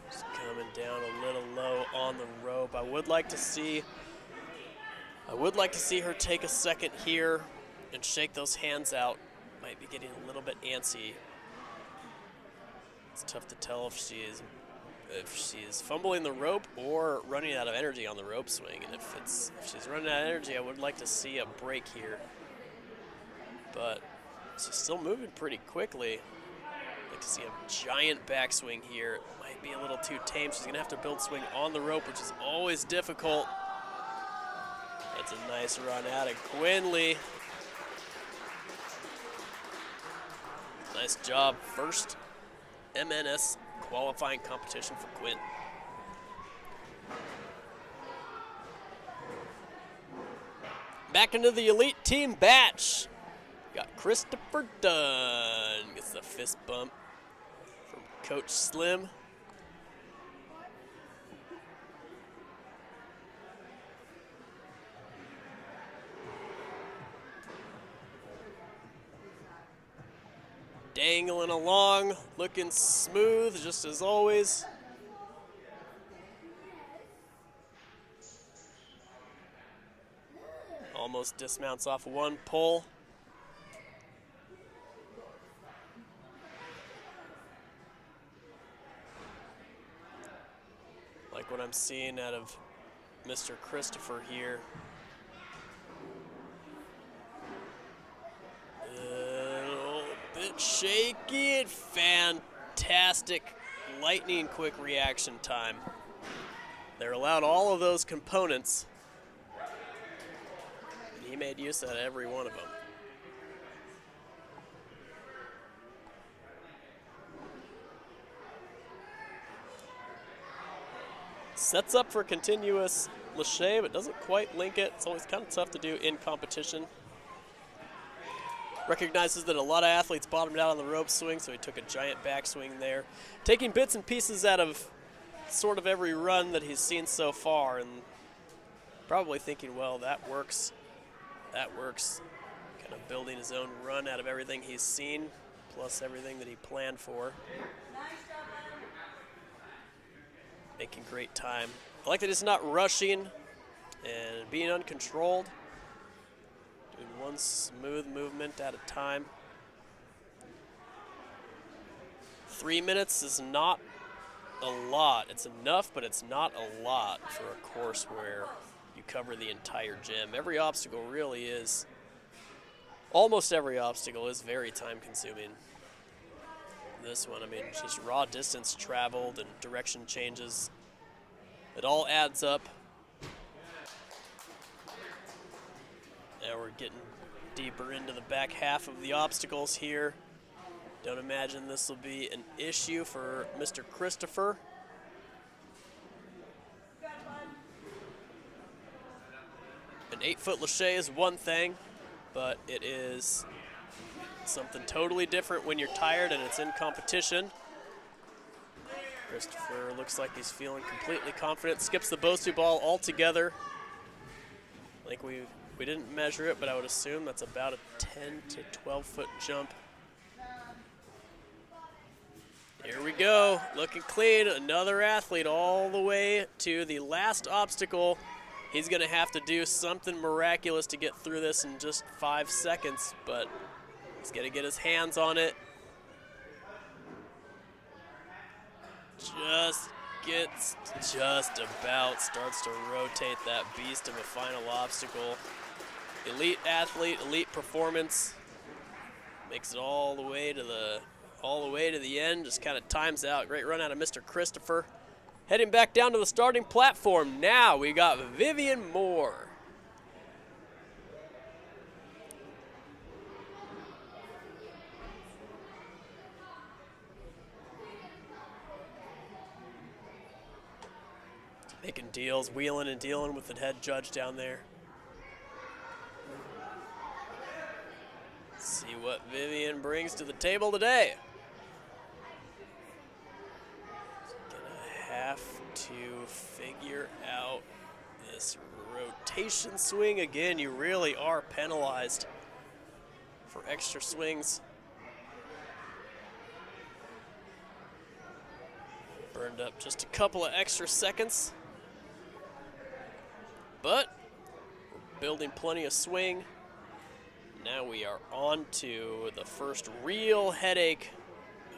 Just coming down a little low on the rope. I would like to see her take a second here and shake those hands out. Might be getting a little bit antsy. It's tough to tell if she is fumbling the rope or running out of energy on the rope swing. And if she's running out of energy, I would like to see a break here. But she's still moving pretty quickly. Like to see a giant backswing here. Might be a little too tame. She's gonna have to build swing on the rope, which is always difficult. That's a nice run out of Quinley. Nice job. First MNS qualifying competition for Quinn. Back into the elite team batch. Got Christopher Dunn. Gets the fist bump from Coach Slim. Dangling along, looking smooth, just as always. Almost dismounts off one pull. Like what I'm seeing out of Mr. Christopher here. Bit shaky and fantastic lightning quick reaction time. They're allowed all of those components. And he made use of every one of them. Sets up for continuous lache, but doesn't quite link it. It's always kind of tough to do in competition. Recognizes that a lot of athletes bottomed out on the rope swing, so he took a giant backswing there. Taking bits and pieces out of sort of every run that he's seen so far, and probably thinking, well, that works. That works. Kind of building his own run out of everything he's seen, plus everything that he planned for. Making great time. I like that he's not rushing and being uncontrolled. Doing one smooth movement at a time. 3 minutes is not a lot. It's enough, but it's not a lot for a course where you cover the entire gym. Every obstacle really is, almost every obstacle is very time consuming. This one, I mean, just raw distance traveled and direction changes. It all adds up. Now we're getting deeper into the back half of the obstacles here. Don't imagine this will be an issue for Mr. Christopher. An 8-foot lache is one thing, but it is something totally different when you're tired and it's in competition. Christopher looks like he's feeling completely confident. Skips the Bosu ball altogether. I think we didn't measure it, but I would assume that's about a 10 to 12-foot jump. Here we go, looking clean. Another athlete all the way to the last obstacle. He's gonna have to do something miraculous to get through this in just 5 seconds, but he's gonna get his hands on it. Just gets just about, starts to rotate that beast of a final obstacle. Elite athlete, elite performance. Makes it all the way to the end. Just kind of times out. Great run out of Mr. Christopher. Heading back down to the starting platform. Now we got Vivian Moore. Making deals, wheeling and dealing with the head judge down there. Let's see what Vivian brings to the table today. Gonna have to figure out this rotation swing. Again, you really are penalized for extra swings. Burned up just a couple of extra seconds. But we're building plenty of swing. Now we are on to the first real headache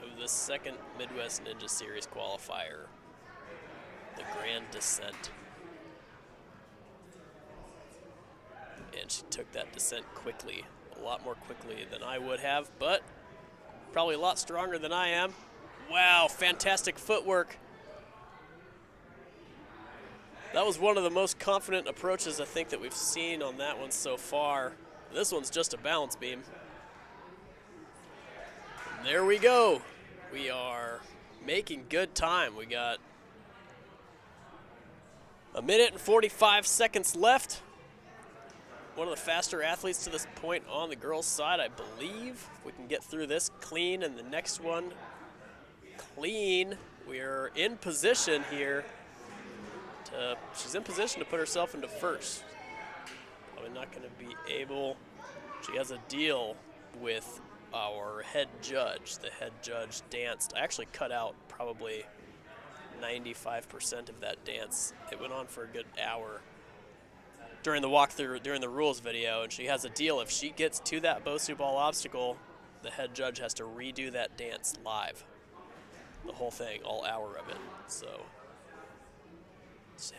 of the second Midwest Ninja Series qualifier, the Grand Descent. And she took that descent quickly, a lot more quickly than I would have, but Probably a lot stronger than I am. Wow, fantastic footwork. That was one of the most confident approaches I think that we've seen on that one so far. This one's just a balance beam. And there we go. We are making good time. We got a minute and 45 seconds left. One of the faster athletes to this point on the girls' side, I believe. If we can get through this clean and the next one clean, we're in position here. She's in position to put herself into first. Probably not going to be able. She has a deal with our head judge. The head judge danced. I actually cut out probably 95% of that dance. It went on for a good hour during the walkthrough, during the rules video, and she has a deal. If she gets to that Bosu ball obstacle, the head judge has to redo that dance live. The whole thing, all hour of it. So, she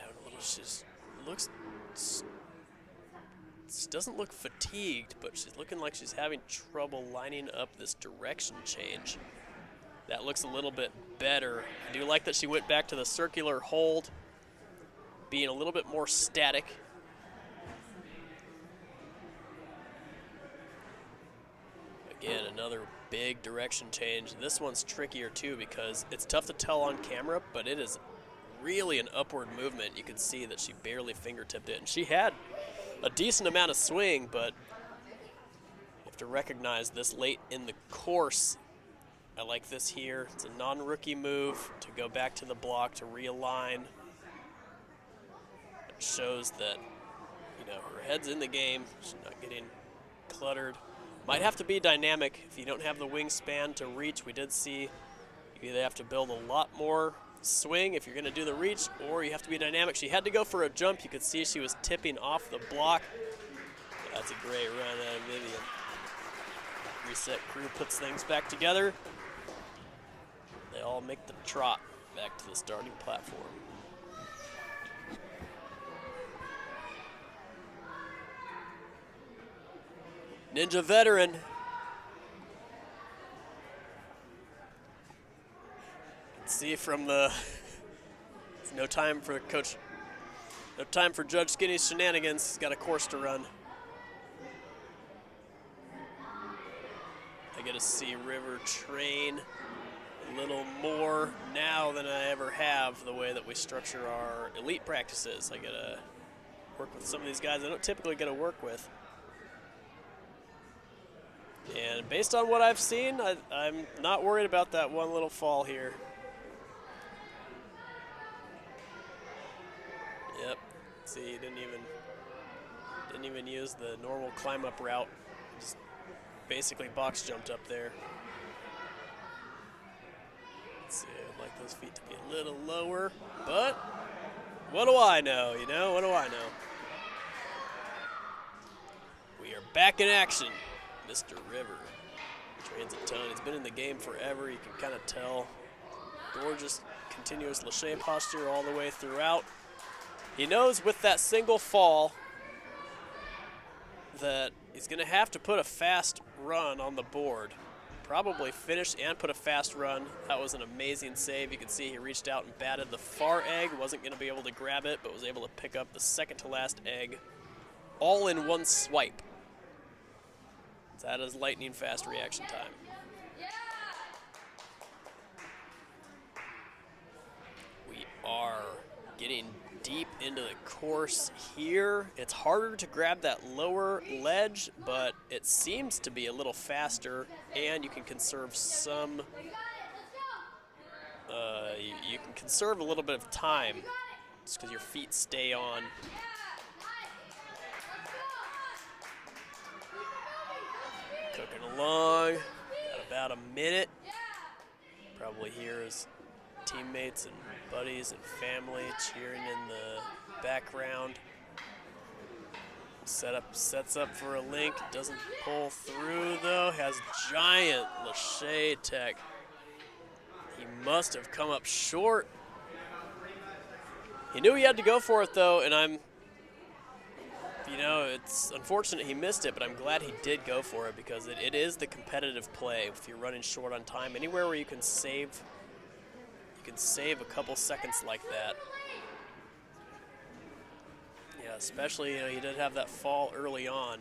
doesn't look fatigued, but she's looking like she's having trouble lining up this direction change. That looks a little bit better. I do like that she went back to the circular hold, being a little bit more static. Again, another big direction change. This one's trickier too because it's tough to tell on camera, but it is really an upward movement. You can see that she barely fingertipped it. And she had a decent amount of swing, but you have to recognize this late in the course. I like this here. It's a non-rookie move to go back to the block to realign. It shows that, you know, her head's in the game. She's not getting cluttered. Might have to be dynamic if you don't have the wingspan to reach. We did see you either have to build a lot more swing if you're going to do the reach, or you have to be dynamic. She had to go for a jump. You could see she was tipping off the block. That's a great run out of Vivian. Reset crew puts things back together. They all make the trot back to the starting platform. Ninja veteran. See from the, it's no time for coach, no time for Judge Skinny's shenanigans. He's got a course to run. I get to see River train a little more now than I ever have, the way that we structure our elite practices. I get to work with some of these guys I don't typically get to work with. And based on what I've seen, I'm not worried about that one little fall here. Yep. See, he didn't even use the normal climb up route. Just basically box jumped up there. Let's see, I'd like those feet to be a little lower, but what do I know, you know? What do I know? We are back in action. Mr. River trains a ton. He's been in the game forever. You can kind of tell. Gorgeous, continuous lâché posture all the way throughout. He knows with that single fall that he's going to have to put a fast run on the board. Probably finish and put a fast run. That was an amazing save. You can see he reached out and batted the far egg. Wasn't going to be able to grab it, but was able to pick up the second to last egg all in one swipe. That is lightning fast reaction time. We are getting deep into the course here. It's harder to grab that lower ledge, but it seems to be a little faster, and you can conserve some, you can conserve a little bit of time just because your feet stay on. Cooking along, got about a minute. Probably hear his teammates and buddies and family cheering in the background. Sets up for a link, doesn't pull through though, has giant lâché tech. He must have come up short. He knew he had to go for it though, and I'm You know, it's unfortunate he missed it, but I'm glad he did go for it because it is the competitive play. If you're running short on time, anywhere where you can save a couple seconds like that. Yeah, especially, you know, he did have that fall early on.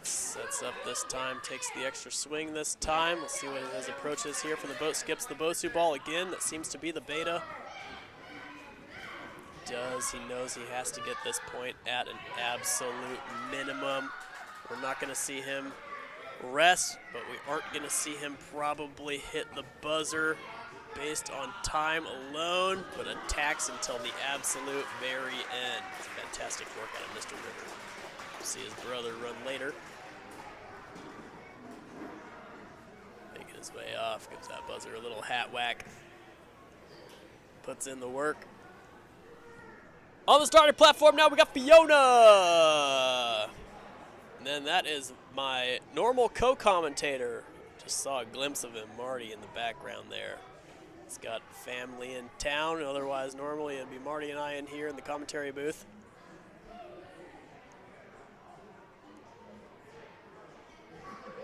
Sets up this time, takes the extra swing this time. We'll see what his approach is here for the boat. Skips the Bosu ball again. That seems to be the beta. He knows he has to get this point at an absolute minimum. We're not going to see him rest, but we aren't going to see him probably hit the buzzer based on time alone, but attacks until the absolute very end. It's a fantastic work out of Mr. River. We'll see his brother run later. Making his way off, gives that buzzer a little hat whack. Puts in the work. On the starting platform now, we got Fiona. And then that is my normal co-commentator. Just saw a glimpse of him, Marty, in the background there. He's got family in town. Otherwise, normally it'd be Marty and I in here in the commentary booth.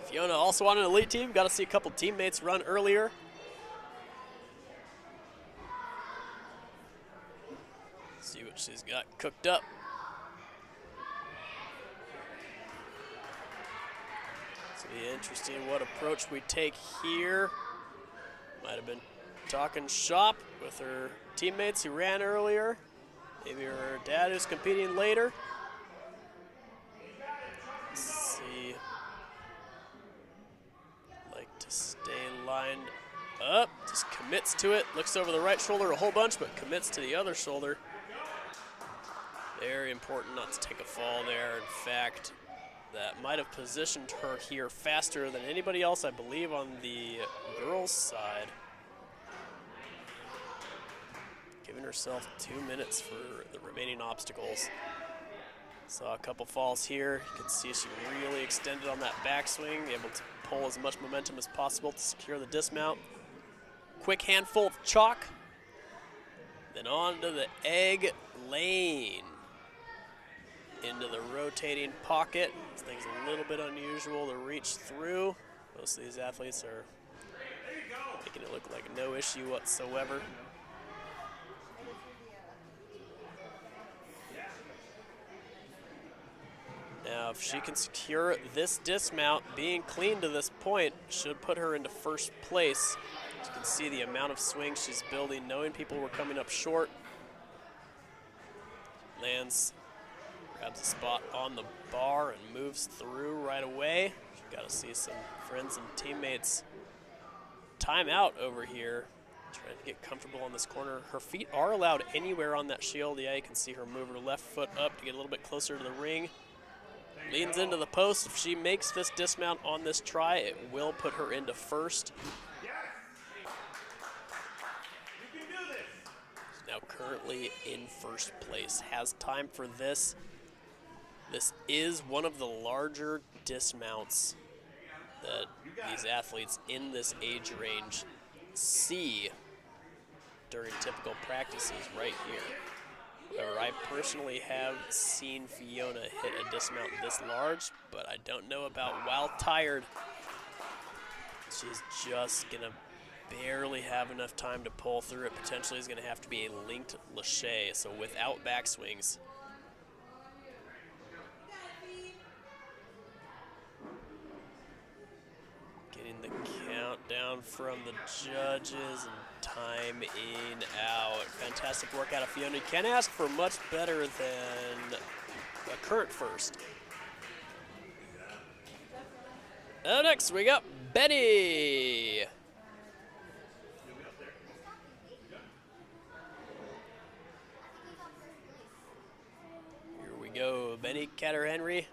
Fiona also on an elite team. Got to see a couple teammates run earlier. See what she's got cooked up. It's going to be interesting what approach we take here. Might have been talking shop with her teammates who ran earlier. Maybe her dad who's competing later. Let's see. Like to stay lined up. Just commits to it. Looks over the right shoulder a whole bunch, but commits to the other shoulder. Very important not to take a fall there. In fact, that might have positioned her here faster than anybody else, I believe, on the girls' side. Giving herself 2 minutes for the remaining obstacles. Saw a couple falls here. You can see she really extended on that backswing, able to pull as much momentum as possible to secure the dismount. Quick handful of chalk. Then on to the egg lane. Into the rotating pocket. This thing's a little bit unusual to reach through. Most of these athletes are making it look like no issue whatsoever. Now, if she can secure this dismount, being clean to this point should put her into first place. As you can see the amount of swing she's building, knowing people were coming up short. Lands. Grabs a spot on the bar and moves through right away. She's got to see some friends and teammates time out over here. Trying to get comfortable on this corner. Her feet are allowed anywhere on that shield. Yeah, you can see her move her left foot up to get a little bit closer to the ring. Leans into the post. If she makes this dismount on this try, it will put her into first. She's now currently in first place. Has time for this. This is one of the larger dismounts that these athletes in this age range see during typical practices right here. However, I personally have seen Fiona hit a dismount this large, but I don't know about while tired. She's just going to barely have enough time to pull through it. Potentially is going to have to be a linked lache, so without backswings. Getting the countdown from the judges and timing out. Fantastic work out of Fiona. You can't ask for much better than a current first. Next we got Benny. Here we go, Benny Kaetterhenry.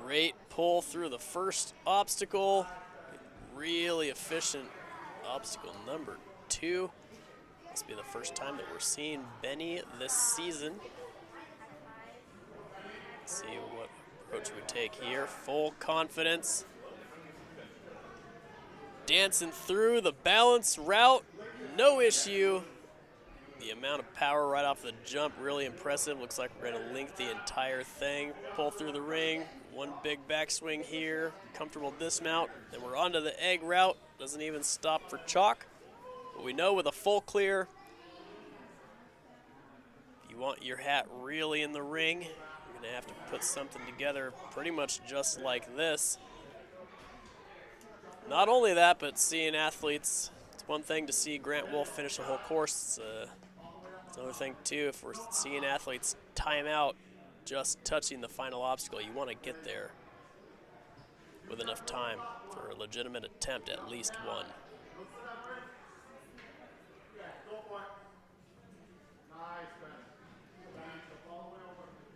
Great pull through the first obstacle. Really efficient obstacle number 2. Must be the first time that we're seeing Benny this season. Let's see what Approach we take here, full confidence. Dancing through the balance route, no issue. The amount of power right off the jump, really impressive. Looks like we're gonna link the entire thing. Pull through the ring, one big backswing here, comfortable dismount. Then we're onto the egg route, doesn't even stop for chalk. But we know with a full clear, if you want your hat really in the ring, you're gonna have to put something together pretty much just like this. Not only that, but seeing athletes, it's one thing to see Grant Wolff finish the whole course. It's another thing too, if we're seeing athletes time out just touching the final obstacle, you want to get there with enough time for a legitimate attempt, at least one.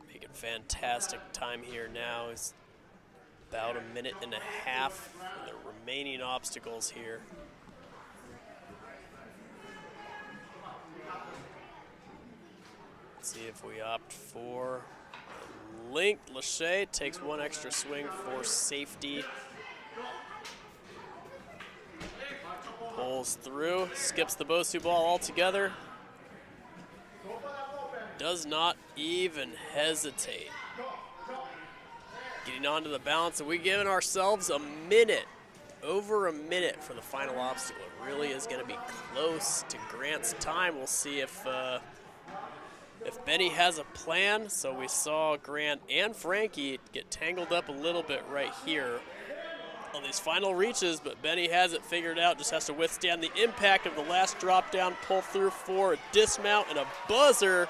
Making fantastic time here now. It's about a minute and a half for the remaining obstacles here. Let's see if we opt for a link. Lachey takes one extra swing for safety. Pulls through, skips the Bosu ball altogether. Does not even hesitate. Getting onto the balance, and we've given ourselves a minute, over a minute for the final obstacle. It really is going to be close to Grant's time. We'll see if Benny has a plan. So we saw Grant and Frankie get tangled up a little bit right here on these final reaches, but Benny has it figured out, just has to withstand the impact of the last drop down, pull through for a dismount and a buzzer.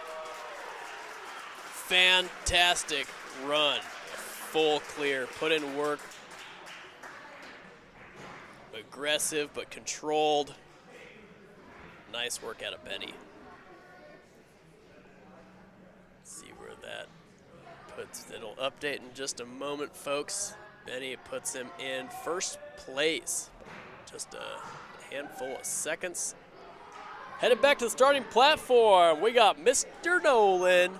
Fantastic run. Full clear, put in work. Aggressive but controlled. Nice work out of Benny. Let's see where that puts. It'll update in just a moment, folks. Benny puts him in first place. Just a handful of seconds. Headed back to the starting platform. We got Mr. Nolan.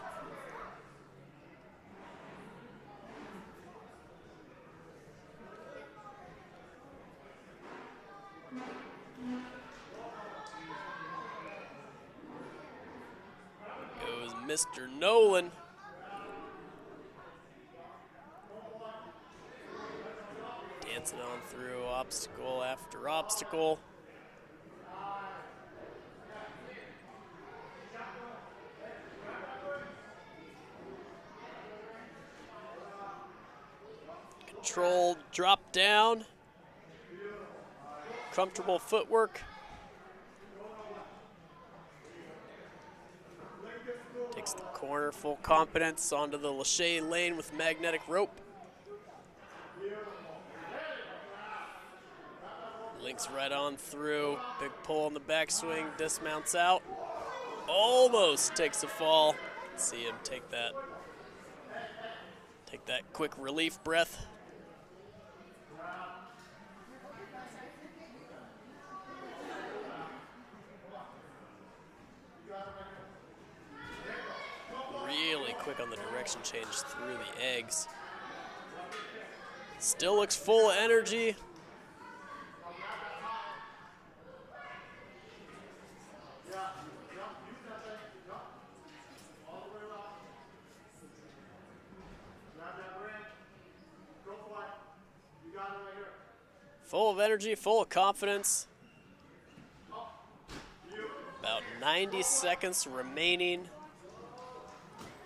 Mr. Nolan. Dancing on through obstacle after obstacle. Controlled drop down. Comfortable footwork. Takes the corner, full confidence, onto the Lachey lane with magnetic rope. Links right on through, big pull on the backswing, dismounts out. Almost takes a fall. See him take that quick relief breath. Really quick on the direction change through the eggs. Still looks full of energy. Full of energy, full of confidence. About 90 seconds remaining.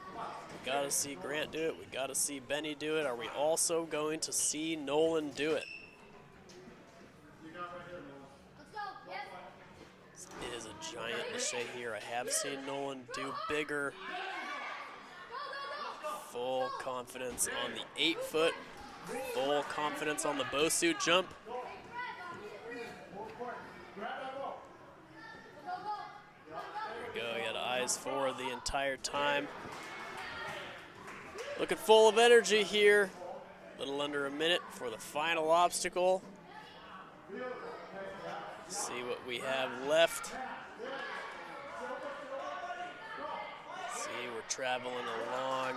We gotta see Grant do it. We gotta see Benny do it. Are we also going to see Nolan do it? It is a giant Lachey here. I have seen Nolan do bigger. Full confidence on the 8-foot. Full confidence on the Bosu jump. There we go. He had eyes forward the entire time. Looking full of energy here. A little under a minute for the final obstacle. See what we have left. See, we're traveling along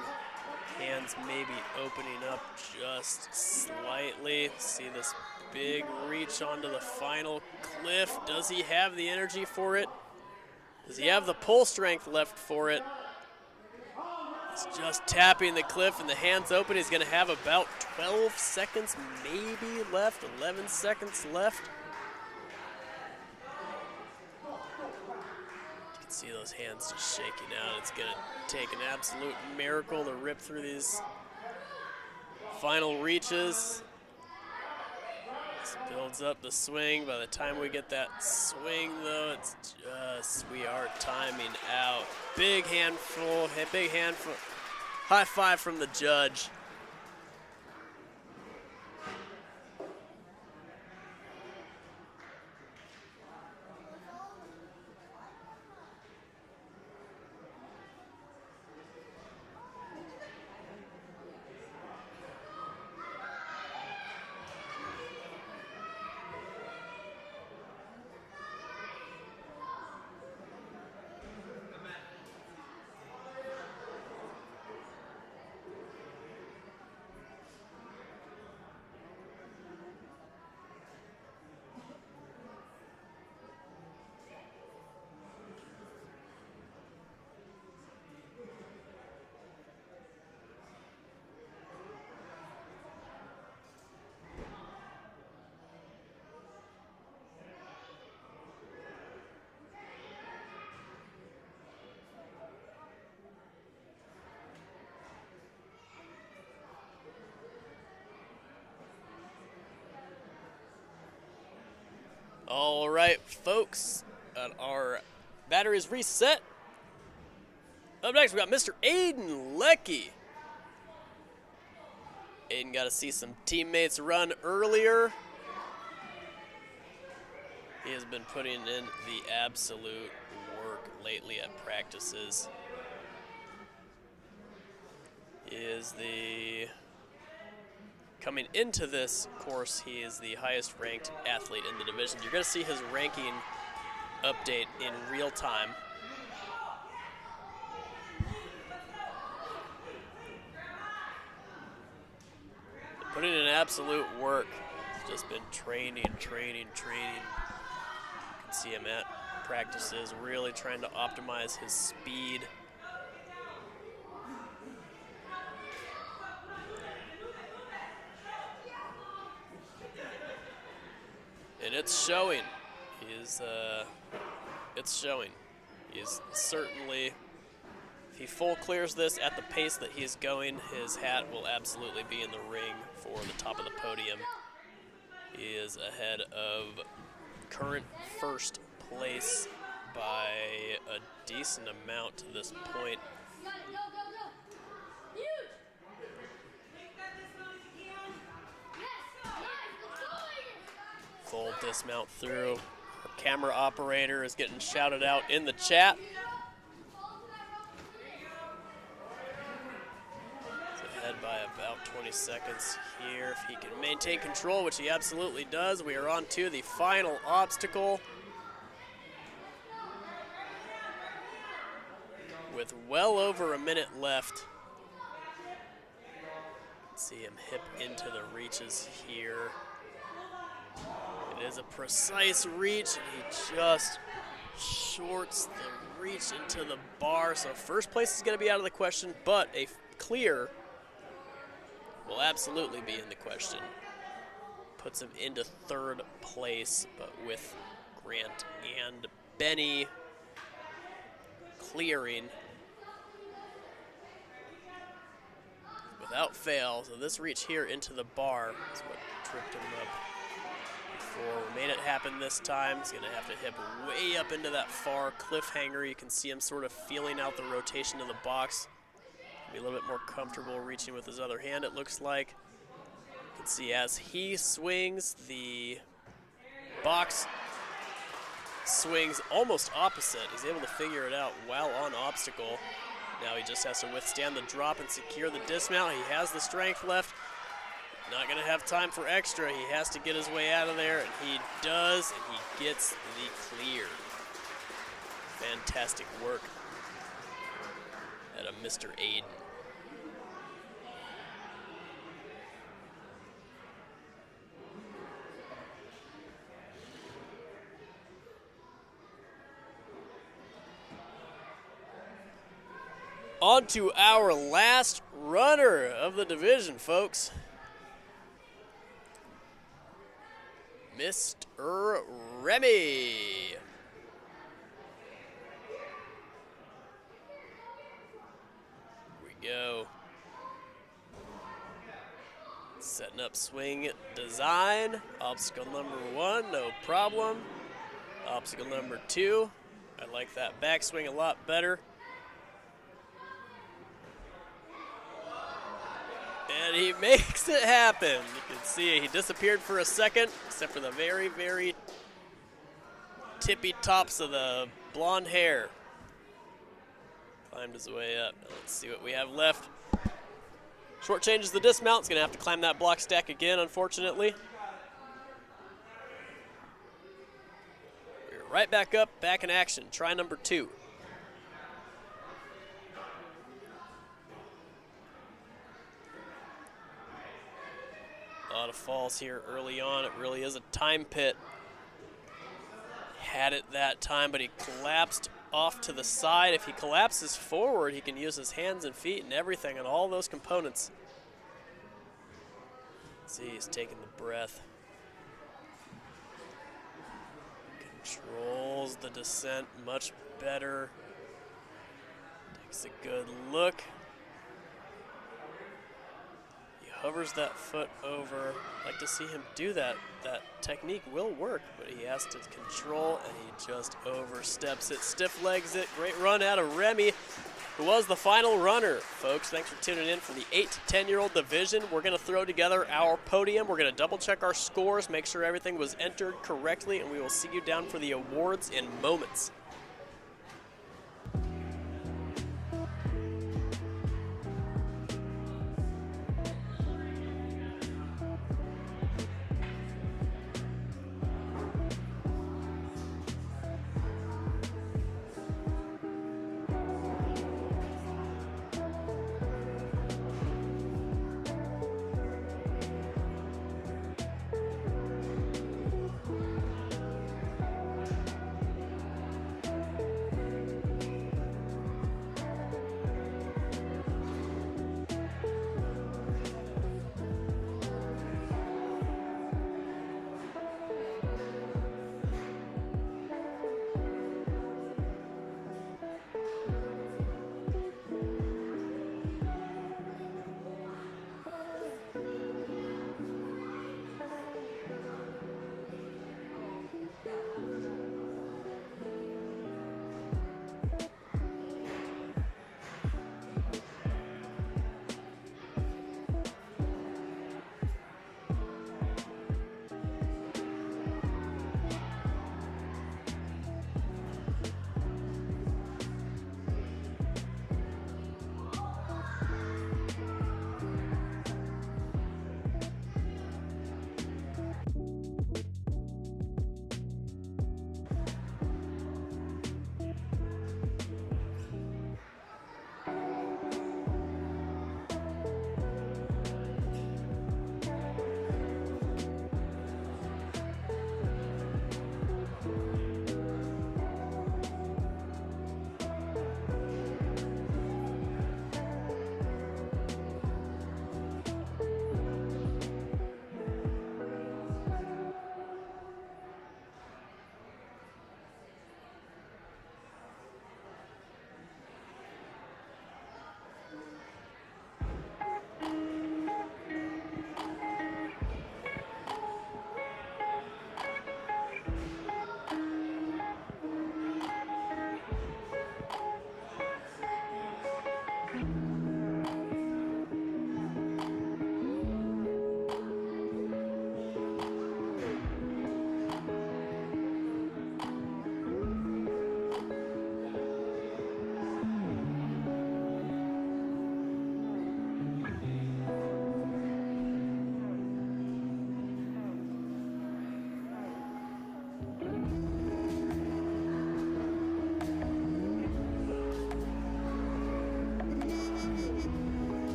Hands maybe opening up just slightly. See this big reach onto the final cliff. Does he have the energy for it? Does he have the pull strength left for it? He's just tapping the cliff and the hands open. He's going to have about 12 seconds maybe left, 11 seconds left. You can see those hands just shaking out. It's going to take an absolute miracle to rip through these final reaches. This builds up the swing. By the time we get that swing, though, it's just, we are timing out. Big handful, high five from the judge. All right, folks, our batteries reset. Up next, we got Mr. Aiden Lekie. Aiden got to see some teammates run earlier. He has been putting in the absolute work lately at practices. He is coming into this course, he is the highest ranked athlete in the division. You're going to see his ranking update in real time. Putting in absolute work. He's just been training. You can see him at practices, really trying to optimize his speed. And it's showing. It's showing. He's certainly, if he full clears this at the pace that he's going, his hat will absolutely be in the ring for the top of the podium. He is ahead of current first place by a decent amount to this point. Full dismount through. Our camera operator is getting shouted out in the chat. He's ahead by about 20 seconds here. If he can maintain control, which he absolutely does, we are on to the final obstacle. With well over a minute left. See him hip into the reaches here. It is a precise reach, and he just shorts the reach into the bar. So first place is going to be out of the question, but a clear will absolutely be in the question. Puts him into third place, but with Grant and Benny clearing without fail. So this reach here into the bar is what tripped him up. We made it happen this time. He's going to have to hip way up into that far cliffhanger. You can see him sort of feeling out the rotation of the box. Be a little bit more comfortable reaching with his other hand, it looks like. You can see as he swings, the box swings almost opposite. He's able to figure it out while on obstacle. Now he just has to withstand the drop and secure the dismount. He has the strength left. Not going to have time for extra. He has to get his way out of there, and he does, and he gets the clear. Fantastic work out of Mr. Aiden. On to our last runner of the division, folks. Mr. Remy. Here we go. Setting up swing design. Obstacle number 1, no problem. Obstacle number 2. I like that backswing a lot better. And he makes it happen. You can see he disappeared for a second, except for the very, very tippy tops of the blonde hair. Climbed his way up. Now let's see what we have left. Short changes the dismount. He's going to have to climb that block stack again, unfortunately. We're right back up, back in action. Try number 2. A lot of falls here early on. It really is a time pit. Had it that time, but he collapsed off to the side. If he collapses forward, he can use his hands and feet and everything and all those components. See, he's taking the breath. Controls the descent much better. Takes a good look. Hovers that foot over. I'd like to see him do that. That technique will work, but he has to control, and he just oversteps it, stiff legs it. Great run out of Remy, who was the final runner. Folks, thanks for tuning in for the 8 to 10-year-old division. We're going to throw together our podium. We're going to double check our scores, make sure everything was entered correctly, and we will see you down for the awards in moments.